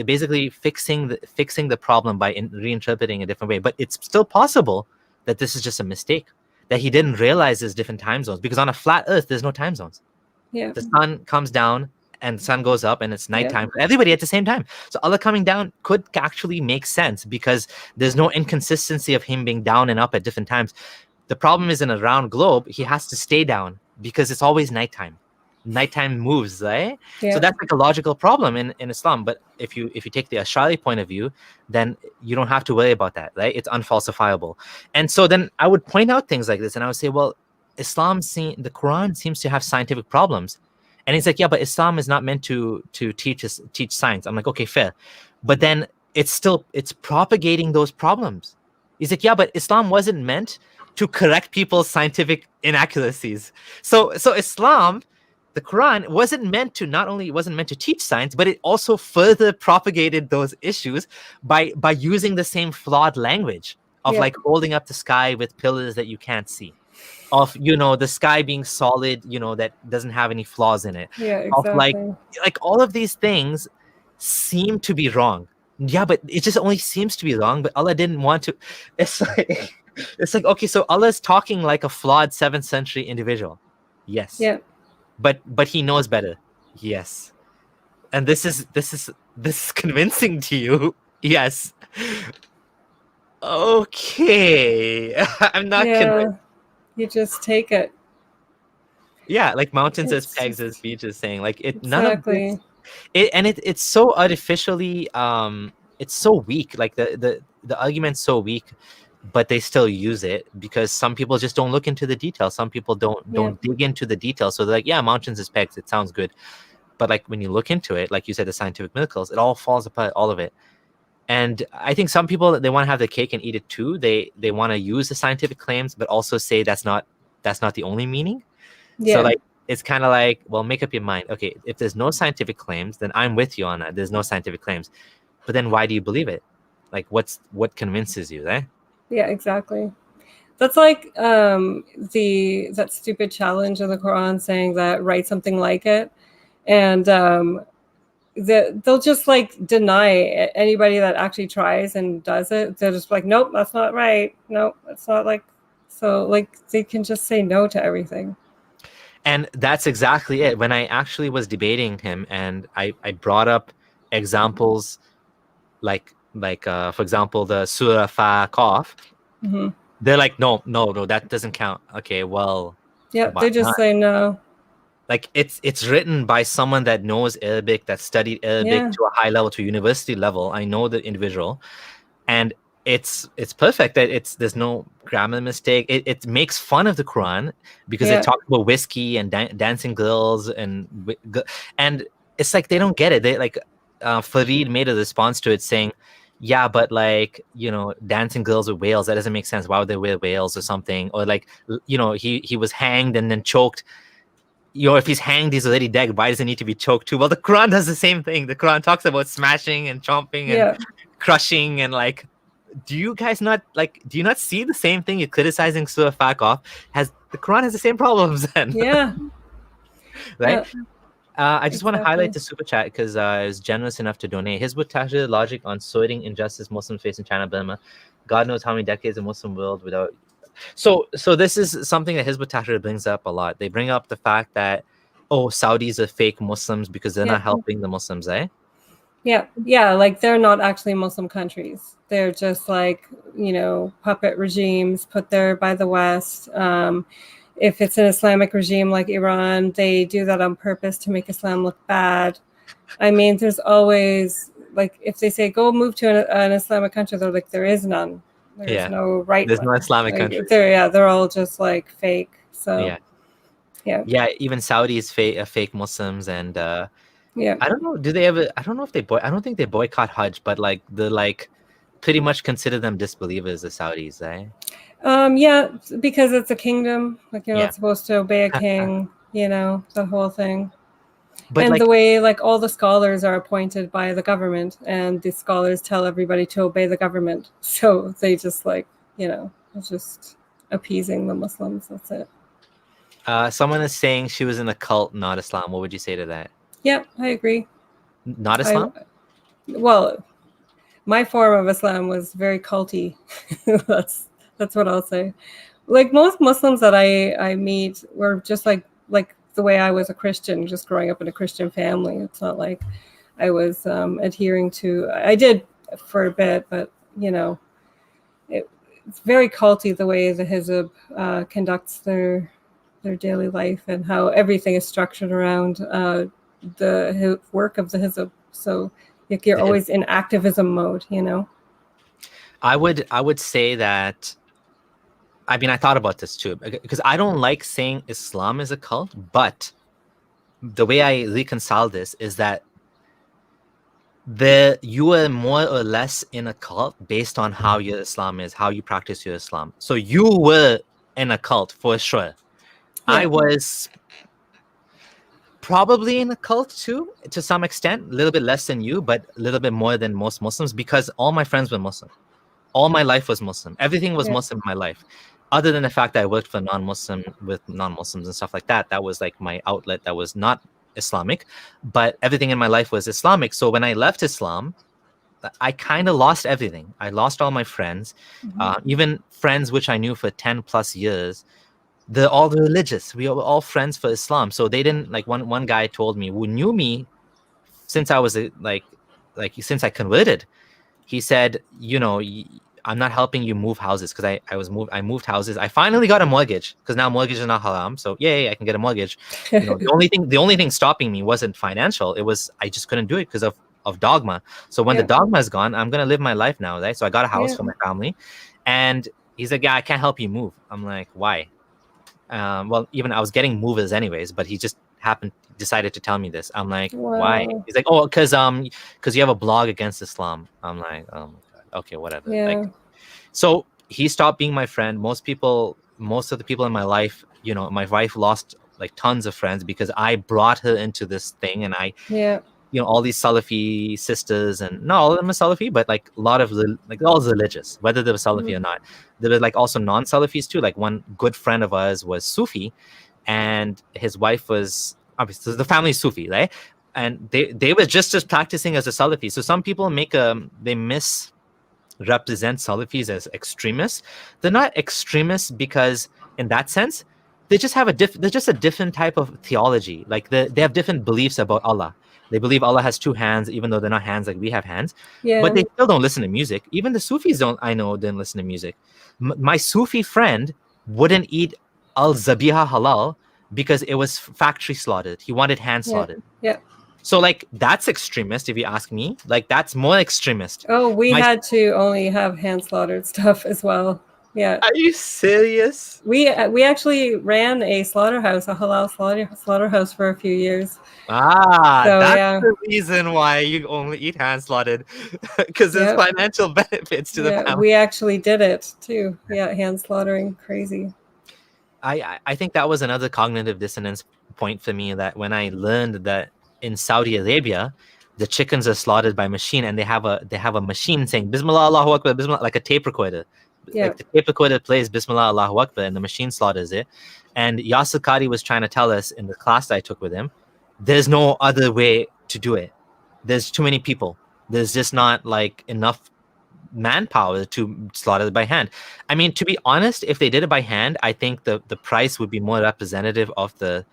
basically fixing the problem by reinterpreting a different way. But it's still possible that this is just a mistake, that he didn't realize there's different time zones, because on a flat Earth there's no time zones. Yeah. The sun comes down and the sun goes up, and it's nighttime for everybody at the same time. So Allah coming down could actually make sense, because there's no inconsistency of him being down and up at different times. The problem is, in a round globe, he has to stay down because it's always nighttime. Nighttime moves, right? So that's like a logical problem in Islam. But if you take the Ash'ari point of view, then you don't have to worry about that, right? It's unfalsifiable. And so then I would point out things like this, and I would say, well, the Quran seems to have scientific problems. And he's like, yeah, but Islam is not meant to teach science. I'm like, okay, fair. But then it's propagating those problems. He's like, yeah, but Islam wasn't meant to correct people's scientific inaccuracies. So Islam, the Quran, not only wasn't meant to teach science, but it also further propagated those issues by using the same flawed language of like holding up the sky with pillars that you can't see, of the sky being solid, that doesn't have any flaws in it. Yeah, exactly. Of like all of these things seem to be wrong. Yeah, but it just only seems to be wrong. But Allah didn't want to. It's like okay, so Allah is talking like a flawed 7th century individual. Yes. Yeah. But he knows better. Yes. And this is convincing to you. Yes. Okay. I'm not convinced. You just take it. Yeah, like mountains as pegs, as beaches, saying like it. None of this, it's so artificially. It's so weak. Like the argument's so weak, but they still use it because some people just don't look into the details. Some people don't dig into the details. So they're like, yeah, mountains as pegs. It sounds good, but like when you look into it, like you said, the scientific miracles, it all falls apart. All of it. And I think some people, they want to have the cake and eat it too. They want to use the scientific claims, but also say that's not the only meaning. Yeah. So like it's kind of like, well, make up your mind. Okay, if there's no scientific claims, then I'm with you on that. There's no scientific claims, but then why do you believe it? Like what convinces you, right? Yeah, exactly. That's like that stupid challenge in the Quran saying that write something like it, and they'll just like deny anybody that actually tries and does it. They're just like, nope, that's not right. Nope, that's not like. So like they can just say no to everything. And that's exactly it. When I actually was debating him, and I brought up examples like for example the Surah Fa Qaf, Hmm. they're like, no, that doesn't count. Okay, well, Yeah, why they just not? say no. Like it's written by someone that knows Arabic, that studied Arabic Yeah, to a high level, to university level. I know the individual, and it's perfect. That there's no grammar mistake. It makes fun of the Quran because it yeah, talks about whiskey and dancing girls and it's like they don't get it. They like Farid made a response to it saying, yeah, but like, dancing girls with whales, that doesn't make sense. Why would they wear whales or something? Or like, he was hanged and then choked. If he's hanged, he's already dead. Why does it need to be choked too? Well, the Quran does the same thing. The Quran talks about smashing and chomping and yeah, crushing and like, do you not see the same thing? You're criticizing Surah Faqaf. The Quran has the same problems then, yeah, right? yeah, I just want to highlight exactly. the super chat because I was generous enough to donate. Hizbut Tahrir logic on sorting injustice Muslims face in China, Burma. God knows how many decades of Muslim world without. So this is something that Hizbut Tahrir brings up a lot. They bring up the fact that, oh, Saudis are fake Muslims because they're Yeah, not helping the Muslims, eh? yeah, yeah. Like they're not actually Muslim countries. They're just like, puppet regimes put there by the West. If it's an Islamic regime like Iran, they do that on purpose to make Islam look bad. I mean, there's always, like, if they say go move to an Islamic country, they're like, there is none. There's Yeah. no right There's one. no Islamic Like country. they're all just like fake. So Yeah. yeah, Yeah, even Saudis fake Muslims, and yeah. I don't know. Do they ever? I don't know if I don't think they boycott Hajj, but like the pretty much consider them disbelievers, the Saudis, eh? Yeah, because it's a kingdom. Like you're Yeah, not supposed to obey a king. The whole thing. but And the like, way, like, all the scholars are appointed by the government, and the scholars tell everybody to obey the government. So they just like, it's just appeasing the Muslims. That's it. someone is saying she was in a cult, not Islam. What would you say to that? Yeah, I agree. Not I Islam? Well, my form of Islam was very culty. that's what I'll say. Like most Muslims that I meet were just like the way I was a Christian, just growing up in a Christian family. It's not like I was adhering to. I did for a bit, but it's very culty the way the Hizb conducts their daily life and how everything is structured around the work of the Hizb. So like you're always in activism mode. I would say that. I mean, I thought about this too because I don't like saying Islam is a cult, but the way I reconcile this is that you are more or less in a cult based on how your Islam is, how you practice your Islam. So you were in a cult for sure. I Yeah. was probably in a cult too, to some extent, a little bit less than you, but a little bit more than most Muslims because all my friends were Muslim. All my life was Muslim. Everything was Yeah. Muslim in my life. Other than the fact that I worked for with non-Muslims and stuff like that. That was like my outlet that was not Islamic, but everything in my life was Islamic. So when I left Islam, I kind of lost everything. I lost all my friends, even friends which I knew for 10 plus years. They're all religious. We were all friends for Islam. So they didn't like one guy told me who knew me since I was since I converted. He said, I'm not helping you move houses because I moved houses. I finally got a mortgage because now mortgage is not haram. So yay, I can get a mortgage. The only thing stopping me wasn't financial. It was I just couldn't do it because of dogma. So when the dogma is gone, I'm gonna live my life now, right? So I got a house for my family, and he's like, yeah, I can't help you move. I'm like, why? Well, even I was getting movers anyways, but he just decided to tell me this. I'm like, why? Wow. He's like, oh, because you have a blog against Islam. I'm like, oh my god, okay, whatever. Yeah. Like, so he stopped being my friend. Most of the people in my life, my wife lost like tons of friends because I brought her into this thing, and I, all these Salafi sisters, and not all of them are Salafi, but like a lot of all religious, whether they were Salafi or not. There were like also non-Salafis too. Like one good friend of ours was Sufi, and his wife was obviously the family Sufi, right? And they were just as practicing as a Salafi. So some people they misrepresent Salafis as extremists. They're not extremists because in that sense, they just have they're just a different type of theology. Like they have different beliefs about Allah. They believe Allah has two hands, even though they're not hands like we have hands. Yeah. But they still don't listen to music. Even the Sufis didn't listen to music. My Sufi friend wouldn't eat al-zabiha halal because it was factory slaughtered. He wanted hand slaughtered. Yeah. So like that's extremist, if you ask me. Like that's more extremist. Oh, we had to only have hand slaughtered stuff as well. Yeah. Are you serious? We actually ran a slaughterhouse, a halal slaughterhouse for a few years. That's the reason why you only eat hand slaughtered, because there's financial benefits to the family. We actually did it too. Yeah, hand slaughtering, crazy. I think that was another cognitive dissonance point for me, that when I learned that in Saudi Arabia, the chickens are slaughtered by machine, and they have a machine saying Bismillah Allahu Akbar, Bismillah, like a tape recorder. Yeah. Like the tape recorder plays Bismillah Allahu Akbar and the machine slaughters it. And Yasir Qadhi was trying to tell us in the class I took with him, there's no other way to do it. There's too many people. There's just not like enough manpower to slaughter it by hand. I mean, to be honest, if they did it by hand, I think the price would be more representative of the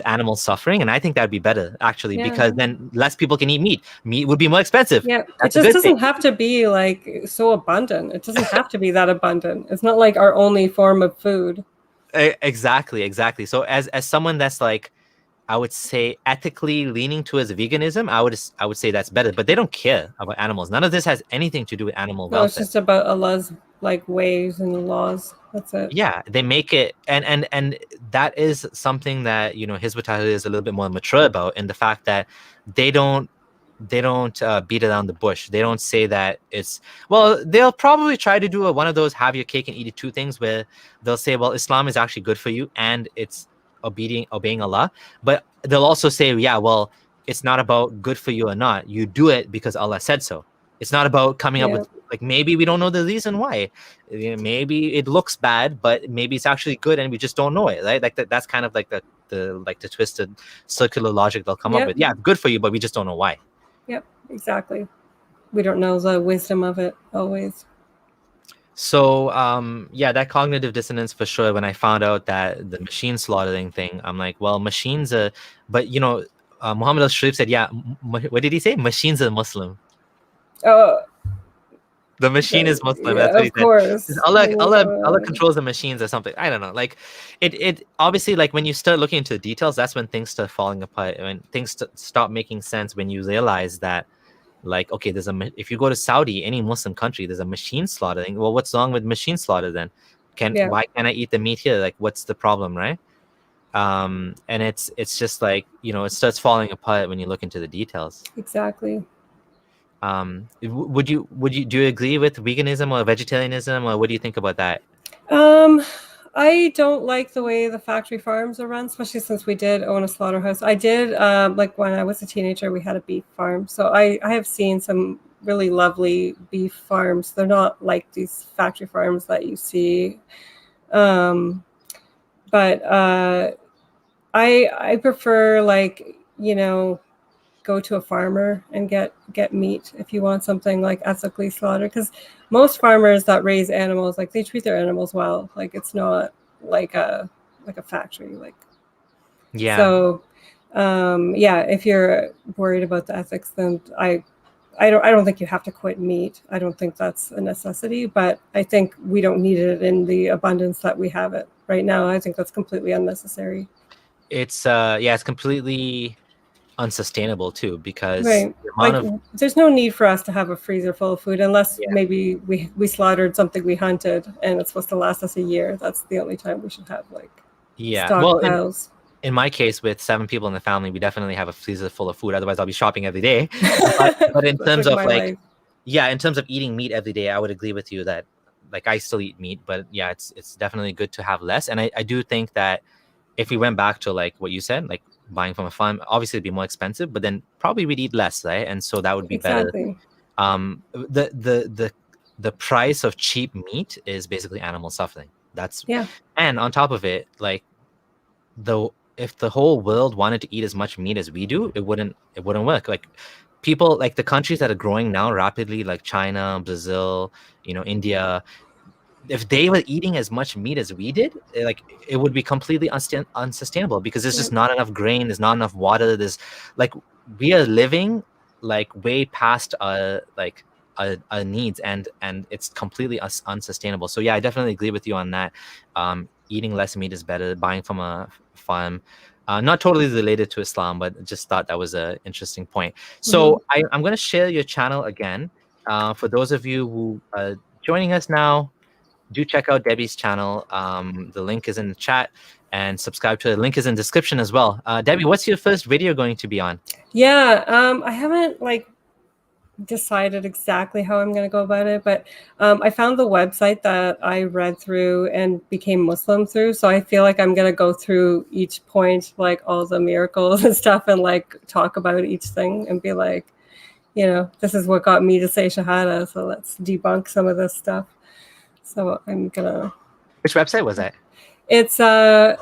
animal suffering, and I think that'd be better actually, because then less people can eat meat. Meat would be more expensive. Yeah, it just doesn't have to be like so abundant. It doesn't have to be that abundant. It's not like our only form of food. Exactly. So as someone that's like, I would say ethically leaning towards veganism, I would say that's better. But they don't care about animals. None of this has anything to do with animal welfare. It's just about Allah's like ways and laws. That's it. Yeah, they make it, and that is something that Hizb ut-Tahrir is a little bit more mature about, in the fact that they don't beat around the bush. They don't say that they'll probably try to do one of those have your cake and eat it two things, where they'll say, well, Islam is actually good for you and it's obeying Allah, but they'll also say, yeah, well, it's not about good for you or not. You do it because Allah said so. It's not about coming up with, like, maybe we don't know the reason why. Maybe it looks bad, but maybe it's actually good and we just don't know it, right? Like that's kind of like the twisted circular logic they'll come up with. Yeah, good for you, but we just don't know why. Yep, exactly. We don't know the wisdom of it always. So that cognitive dissonance for sure. When I found out that the machine slaughtering thing, I'm like, well, machines are, but Muhammad al-Sharif said, yeah, what did he say? Machines are Muslim. The machine is Muslim. That's what he said. Of course. Allah controls the machines or something. I don't know. Like it obviously, like when you start looking into the details, that's when things start falling apart. When things stop making sense, when you realize that, like, okay, if you go to Saudi, any Muslim country, there's a machine slaughtering. Well, what's wrong with machine slaughter then? Why can't I eat the meat here? Like, what's the problem, right? And it's just like, it starts falling apart when you look into the details. Exactly. Do you agree with veganism or vegetarianism, or what do you think about that? I don't like the way the factory farms are run, especially since we did own a slaughterhouse. I did, like when I was a teenager, we had a beef farm. So I have seen some really lovely beef farms. They're not like these factory farms that you see. But I prefer, like, go to a farmer and get meat if you want something like ethically slaughtered, because most farmers that raise animals, like, they treat their animals well. Like, it's not like a factory, like. Yeah. So if you're worried about the ethics, then I don't think you have to quit meat. I don't think that's a necessity, but I think we don't need it in the abundance that we have it right now. I think that's completely unnecessary. It's completely unsustainable too, because there's no need for us to have a freezer full of food unless maybe we slaughtered something we hunted and it's supposed to last us a year. That's the only time we should have stockpiles. In my case, with 7 people in the family, we definitely have a freezer full of food. Otherwise, I'll be shopping every day. But in terms of in terms of eating meat every day, I would agree with you that, like, I still eat meat, but yeah, it's definitely good to have less. And I do think that if we went back to, like, what you said, like, buying from a farm, obviously it'd be more expensive, but then probably we'd eat less, right? And so that would be better. The price of cheap meat is basically animal suffering. And on top of it, like, if the whole world wanted to eat as much meat as we do, it wouldn't work. Like, people, like the countries that are growing now rapidly, like China, Brazil, India, if they were eating as much meat as we did, like it would be completely unsustainable because there's just not enough grain, there's not enough water, there's like we are living like way past like our needs, and it's completely unsustainable. So yeah, I definitely agree with you on that. Eating less meat is better, buying from a farm. Not totally related to Islam, but just thought that was an interesting point. So I'm going to share your channel again. For those of you who are joining us now, do check out Debbie's channel. The link is in the chat, and subscribe to it. The link is in the description as well. Debbie, what's your first video going to be on? Yeah, I haven't like decided exactly how I'm going to go about it, but I found the website that I read through and became Muslim through. So I feel like I'm going to go through each point, like all the miracles and stuff, and like talk about each thing and be like, you know, this is what got me to say Shahada. So let's debunk some of this stuff. So I'm gonna. Which website was that? It's hang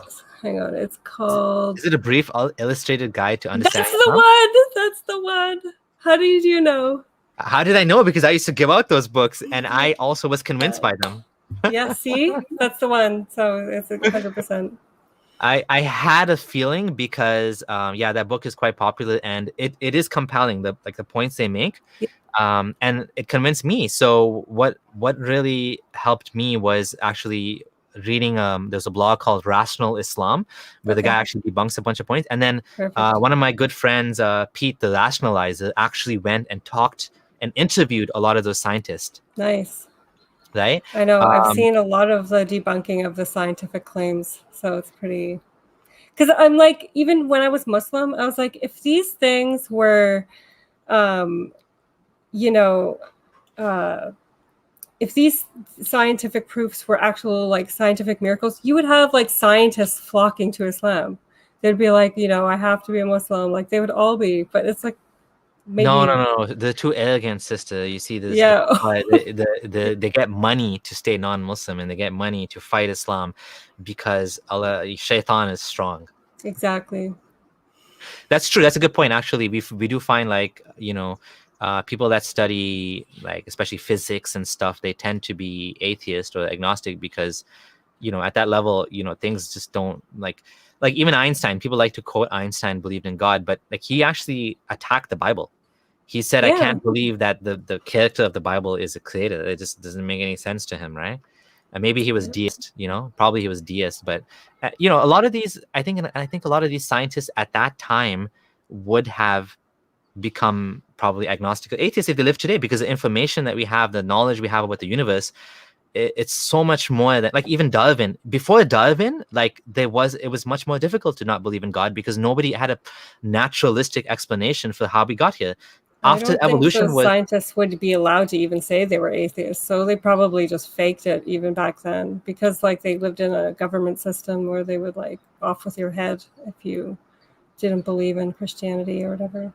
on. It's called. Is it a brief illustrated guide to understand? That's the one. That's the one. How did you know? How did I know? Because I used to give out those books, and I also was convinced by them. Yeah, see, that's the one. So it's 100%. I had a feeling because yeah, that book is quite popular, and it is compelling. The points they make. And it convinced me. So what really helped me was actually reading there's a blog called Rational Islam where the guy actually debunks a bunch of points, and then one of my good friends, Pete the Rationalizer, actually went and talked and interviewed a lot of those scientists. Nice. Right? I know. I've seen a lot of the debunking of the scientific claims, so it's pretty, because I'm like, even when I was Muslim, I was like, if these things were you know, if these scientific proofs were actual like scientific miracles, you would have like scientists flocking to Islam. They'd be like, you know, I have to be a Muslim. Like they would all be, but it's like maybe no, they're too arrogant, sister. You see this? Yeah, they get money to stay non-Muslim, and they get money to fight Islam because Allah, Shaitan is strong. Exactly. That's true. That's a good point. Actually, we do find like, you know, people that study like especially physics and stuff, they tend to be atheist or agnostic because, you know, at that level, you know, things just don't like even Einstein. People like to quote Einstein believed in God, but like he actually attacked the Bible. He said, I can't believe that the character of the Bible is a creator. It just doesn't make any sense to him, right? And maybe he was deist, you know, probably he was deist, but you know, a lot of these, I think a lot of these scientists at that time would have become probably agnostic or atheist if they live today, because the information that we have, the knowledge we have about the universe, it's so much more than like even Darwin. Before Darwin, like it was much more difficult to not believe in God because nobody had a naturalistic explanation for how we got here. After evolution, scientists would be allowed to even say they were atheists, so they probably just faked it even back then, because like they lived in a government system where they would like off with your head if you didn't believe in Christianity or whatever.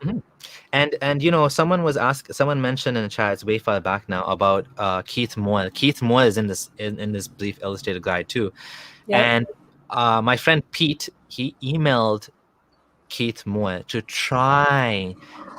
And you know, someone mentioned in the chat, it's way far back now, about Keith Moore. Keith Moore is in this brief illustrated guide too. And my friend Pete, he emailed Keith Moore to try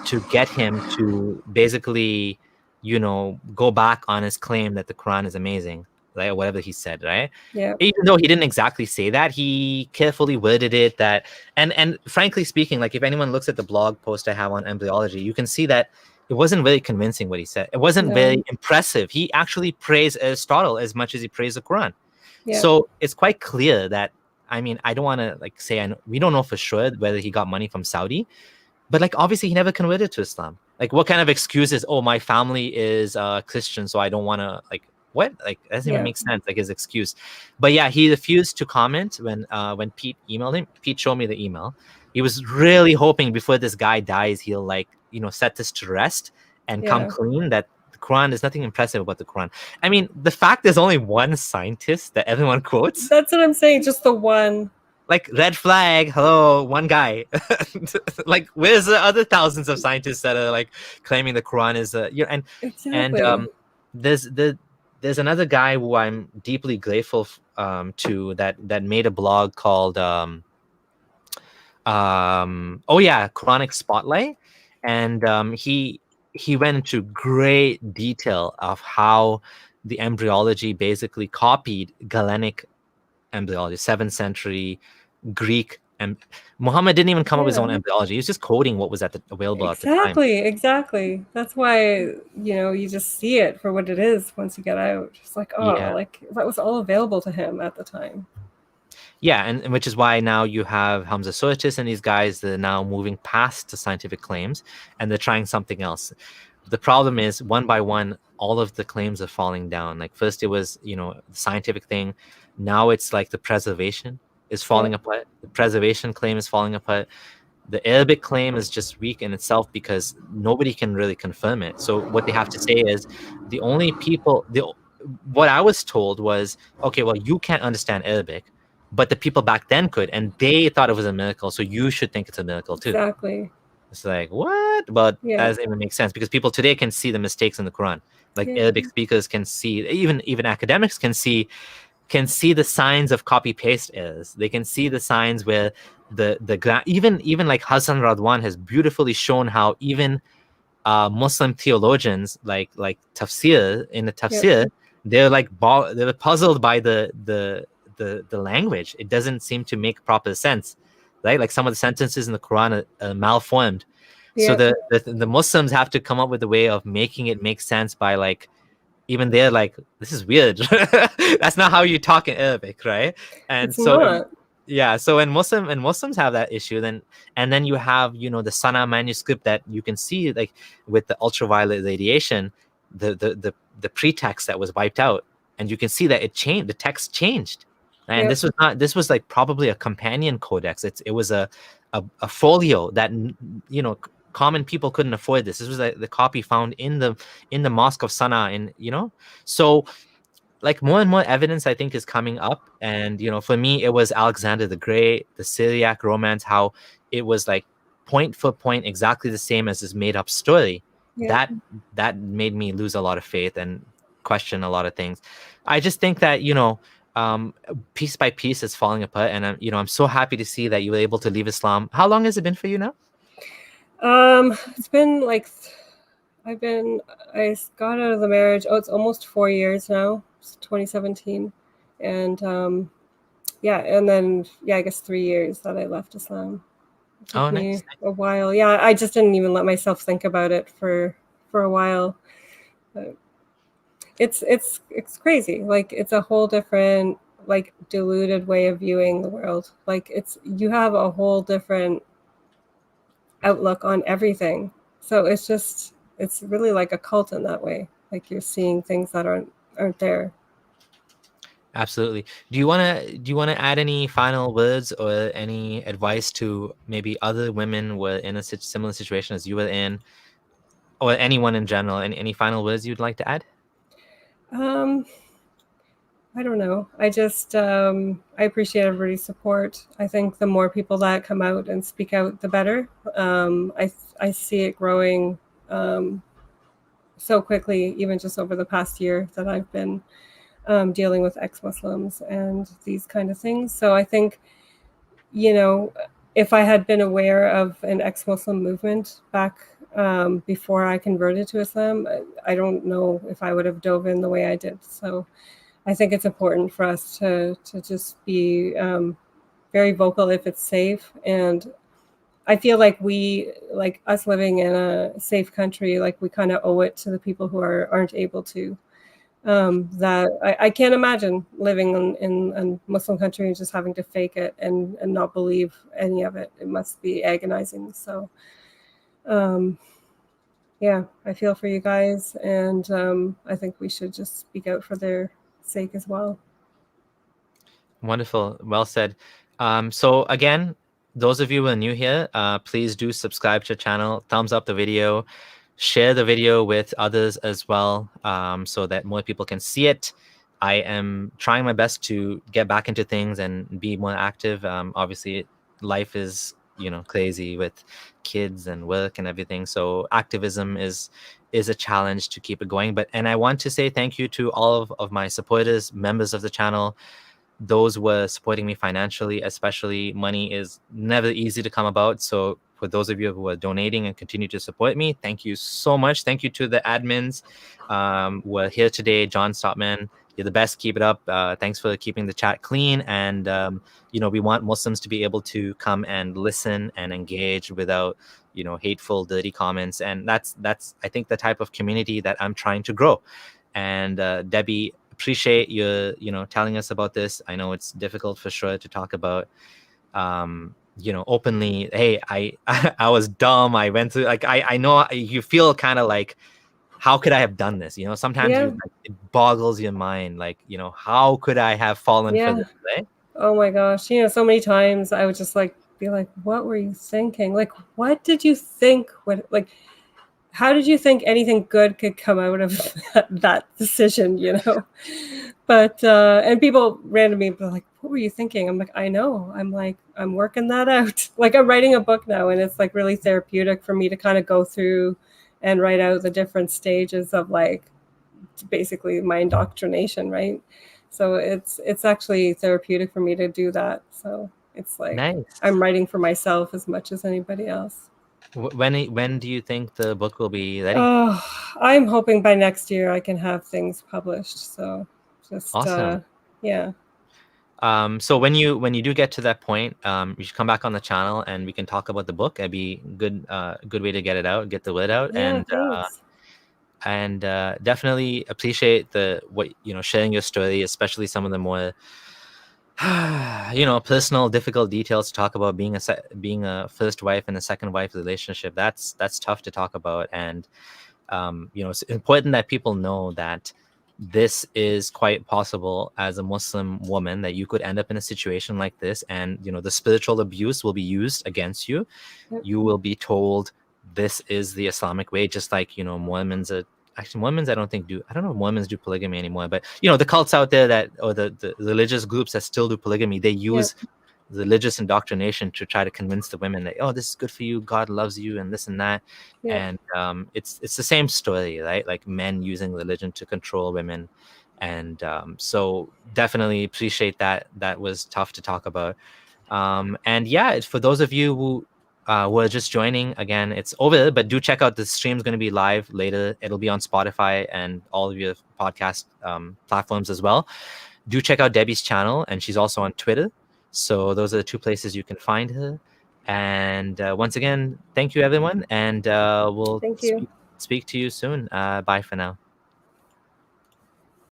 to get him to basically, you know, go back on his claim that the Quran is amazing, right? Or whatever he said, right? Yeah. Even though he didn't exactly say that, he carefully worded it that, and frankly speaking, like if anyone looks at the blog post I have on embryology, you can see that it wasn't very convincing what he said. It wasn't very impressive. He actually praised Aristotle as much as he praised the Quran. So it's quite clear that, I mean, I don't want to like say, we don't know for sure whether he got money from Saudi, but like obviously he never converted to Islam. Like what kind of excuses? Oh, my family is Christian, so I don't want to like, what? Like that doesn't even make sense, like his excuse. But yeah, he refused to comment when Pete emailed him. Pete showed me the email. He was really hoping before this guy dies, he'll like, you know, set this to rest and come clean that the Quran, there's nothing impressive about the Quran. I mean, the fact there's only one scientist that everyone quotes. That's what I'm saying, just the one. Like red flag, hello, one guy. Like where's the other thousands of scientists that are like claiming the Quran is and there's another guy who I'm deeply grateful to that made a blog called Quranic Spotlight, and he went into great detail of how the embryology basically copied Galenic embryology, 7th century Greek. And Muhammad didn't even come up with his own embryology. He was just coding what was available at the time. Exactly. That's why, you just see it for what it is once you get out. It's like, like that was all available to him at the time. Yeah, and which is why now you have Hamza Soitis and these guys that are now moving past the scientific claims, and they're trying something else. The problem is, one by one, all of the claims are falling down. Like first it was, the scientific thing. Now it's like the preservation is falling apart. The preservation claim is falling apart. The Arabic claim is just weak in itself because nobody can really confirm it. So what they have to say is the only people, what I was told was, okay, well, you can't understand Arabic, but the people back then could, and they thought it was a miracle, so you should think it's a miracle too. Exactly. It's like, what? But that doesn't even make sense, because people today can see the mistakes in the Quran. Like Arabic speakers can see, even academics can see the signs of copy paste errors. They can see the signs where even like Hassan Radwan has beautifully shown how even Muslim theologians like tafsir, in the tafsir, they're puzzled by the language. It doesn't seem to make proper sense, right? Like some of the sentences in the Quran are malformed. So the Muslims have to come up with a way of making it make sense by like, even they're like, this is weird. That's not how you talk in Arabic, right? And it's not. Yeah, so when Muslims have that issue, then you have the Sana manuscript that you can see, like with the ultraviolet radiation, the pretext that was wiped out, and you can see that it changed. The text changed, and this was like probably a companion codex. It was a folio that common people couldn't afford. This was like the copy found in the mosque of Sana, so like more and more evidence I think is coming up. And for me, it was Alexander the Great, the Syriac romance, how it was like point for point exactly the same as this made up story. That made me lose a lot of faith and question a lot of things. I just think that piece by piece is falling apart, and I'm so happy to see that you were able to leave Islam. How long has it been for you now? It's been like I got out of the marriage. It's almost 4 years now. It's 2017, and and then I guess 3 years that I left Islam. It took me a while. Yeah, I just didn't even let myself think about it for a while. But it's crazy. Like it's a whole different, like, diluted way of viewing the world. Like you have a whole different outlook on everything. So it's really like a cult in that way. Like you're seeing things that aren't there. Absolutely. Do you want to add any final words or any advice to maybe other women who were in a similar situation as you were in, or anyone in general? Any final words you'd like to add? I don't know. I just I appreciate everybody's support. I think the more people that come out and speak out, the better. I see it growing so quickly, even just over the past year that I've been dealing with ex-Muslims and these kind of things. So I think, if I had been aware of an ex-Muslim movement back before I converted to Islam, I don't know if I would have dove in the way I did. So I think it's important for us to just be very vocal if it's safe. And I feel like us living in a safe country, like we kind of owe it to the people who aren't able to. That I can't imagine living in a Muslim country and just having to fake it and not believe any of it. It must be agonizing. So, I feel for you guys, and I think we should just speak out for their sake as well. Wonderful. Well said. So again, those of you who are new here, please do subscribe to the channel, thumbs up the video, share the video with others as well, so that more people can see it. I am trying my best to get back into things and be more active. Obviously, life is crazy with kids and work and everything, so activism is a challenge to keep it going. And I want to say thank you to all of my supporters, members of the channel, those who were supporting me financially. Especially, money is never easy to come about, so for those of you who are donating and continue to support me, thank you so much. Thank you to the admins who are here today. John Stopman, you're the best. Keep it up. Thanks for keeping the chat clean. And, we want Muslims to be able to come and listen and engage without, hateful, dirty comments. And that's I think, the type of community that I'm trying to grow. And Debbie, appreciate you, telling us about this. I know it's difficult for sure to talk about, openly. Hey, I was dumb. I went through, like, I know you feel kind of like, how could I have done this? Sometimes it boggles your mind. Like, how could I have fallen for this, right? Oh my gosh. So many times I would just be like, what were you thinking? Like, what did you think? How did you think anything good could come out of that decision, But, and people randomly be like, what were you thinking? I'm like, I know. I'm working that out. Like, I'm writing a book now, and it's like really therapeutic for me to kind of go through and write out the different stages of basically my indoctrination, right? So it's actually therapeutic for me to do that. So it's like, nice. I'm writing for myself as much as anybody else. When do you think the book will be ready? I'm hoping by next year I can have things published. So just awesome. Yeah. So when you do get to that point, you should come back on the channel and we can talk about the book. It'd be good way to get it out, get the word out. Yeah, thanks. And definitely appreciate sharing your story, especially some of the more personal, difficult details to talk about, being a first wife and a second wife relationship. That's tough to talk about. And it's important that people know that this is quite possible as a Muslim woman, that you could end up in a situation like this, and the spiritual abuse will be used against you. Yep. You will be told this is the Islamic way, just like Mormons are. Actually, Mormons, I don't know if Mormons do polygamy anymore, but the cults out there or the religious groups that still do polygamy, they use religious indoctrination to try to convince the women that, oh, this is good for you, God loves you, and this and that. And it's the same story, right? Like men using religion to control women. And so definitely appreciate that. That was tough to talk about. And yeah, for those of you who are just joining, again, it's over, but do check out the stream's going to be live later. It'll be on Spotify and all of your podcast platforms as well. Do check out Debbie's channel, and she's also on Twitter. So those are the two places you can find her. And once again, thank you, everyone. And we'll speak to you soon. Bye for now.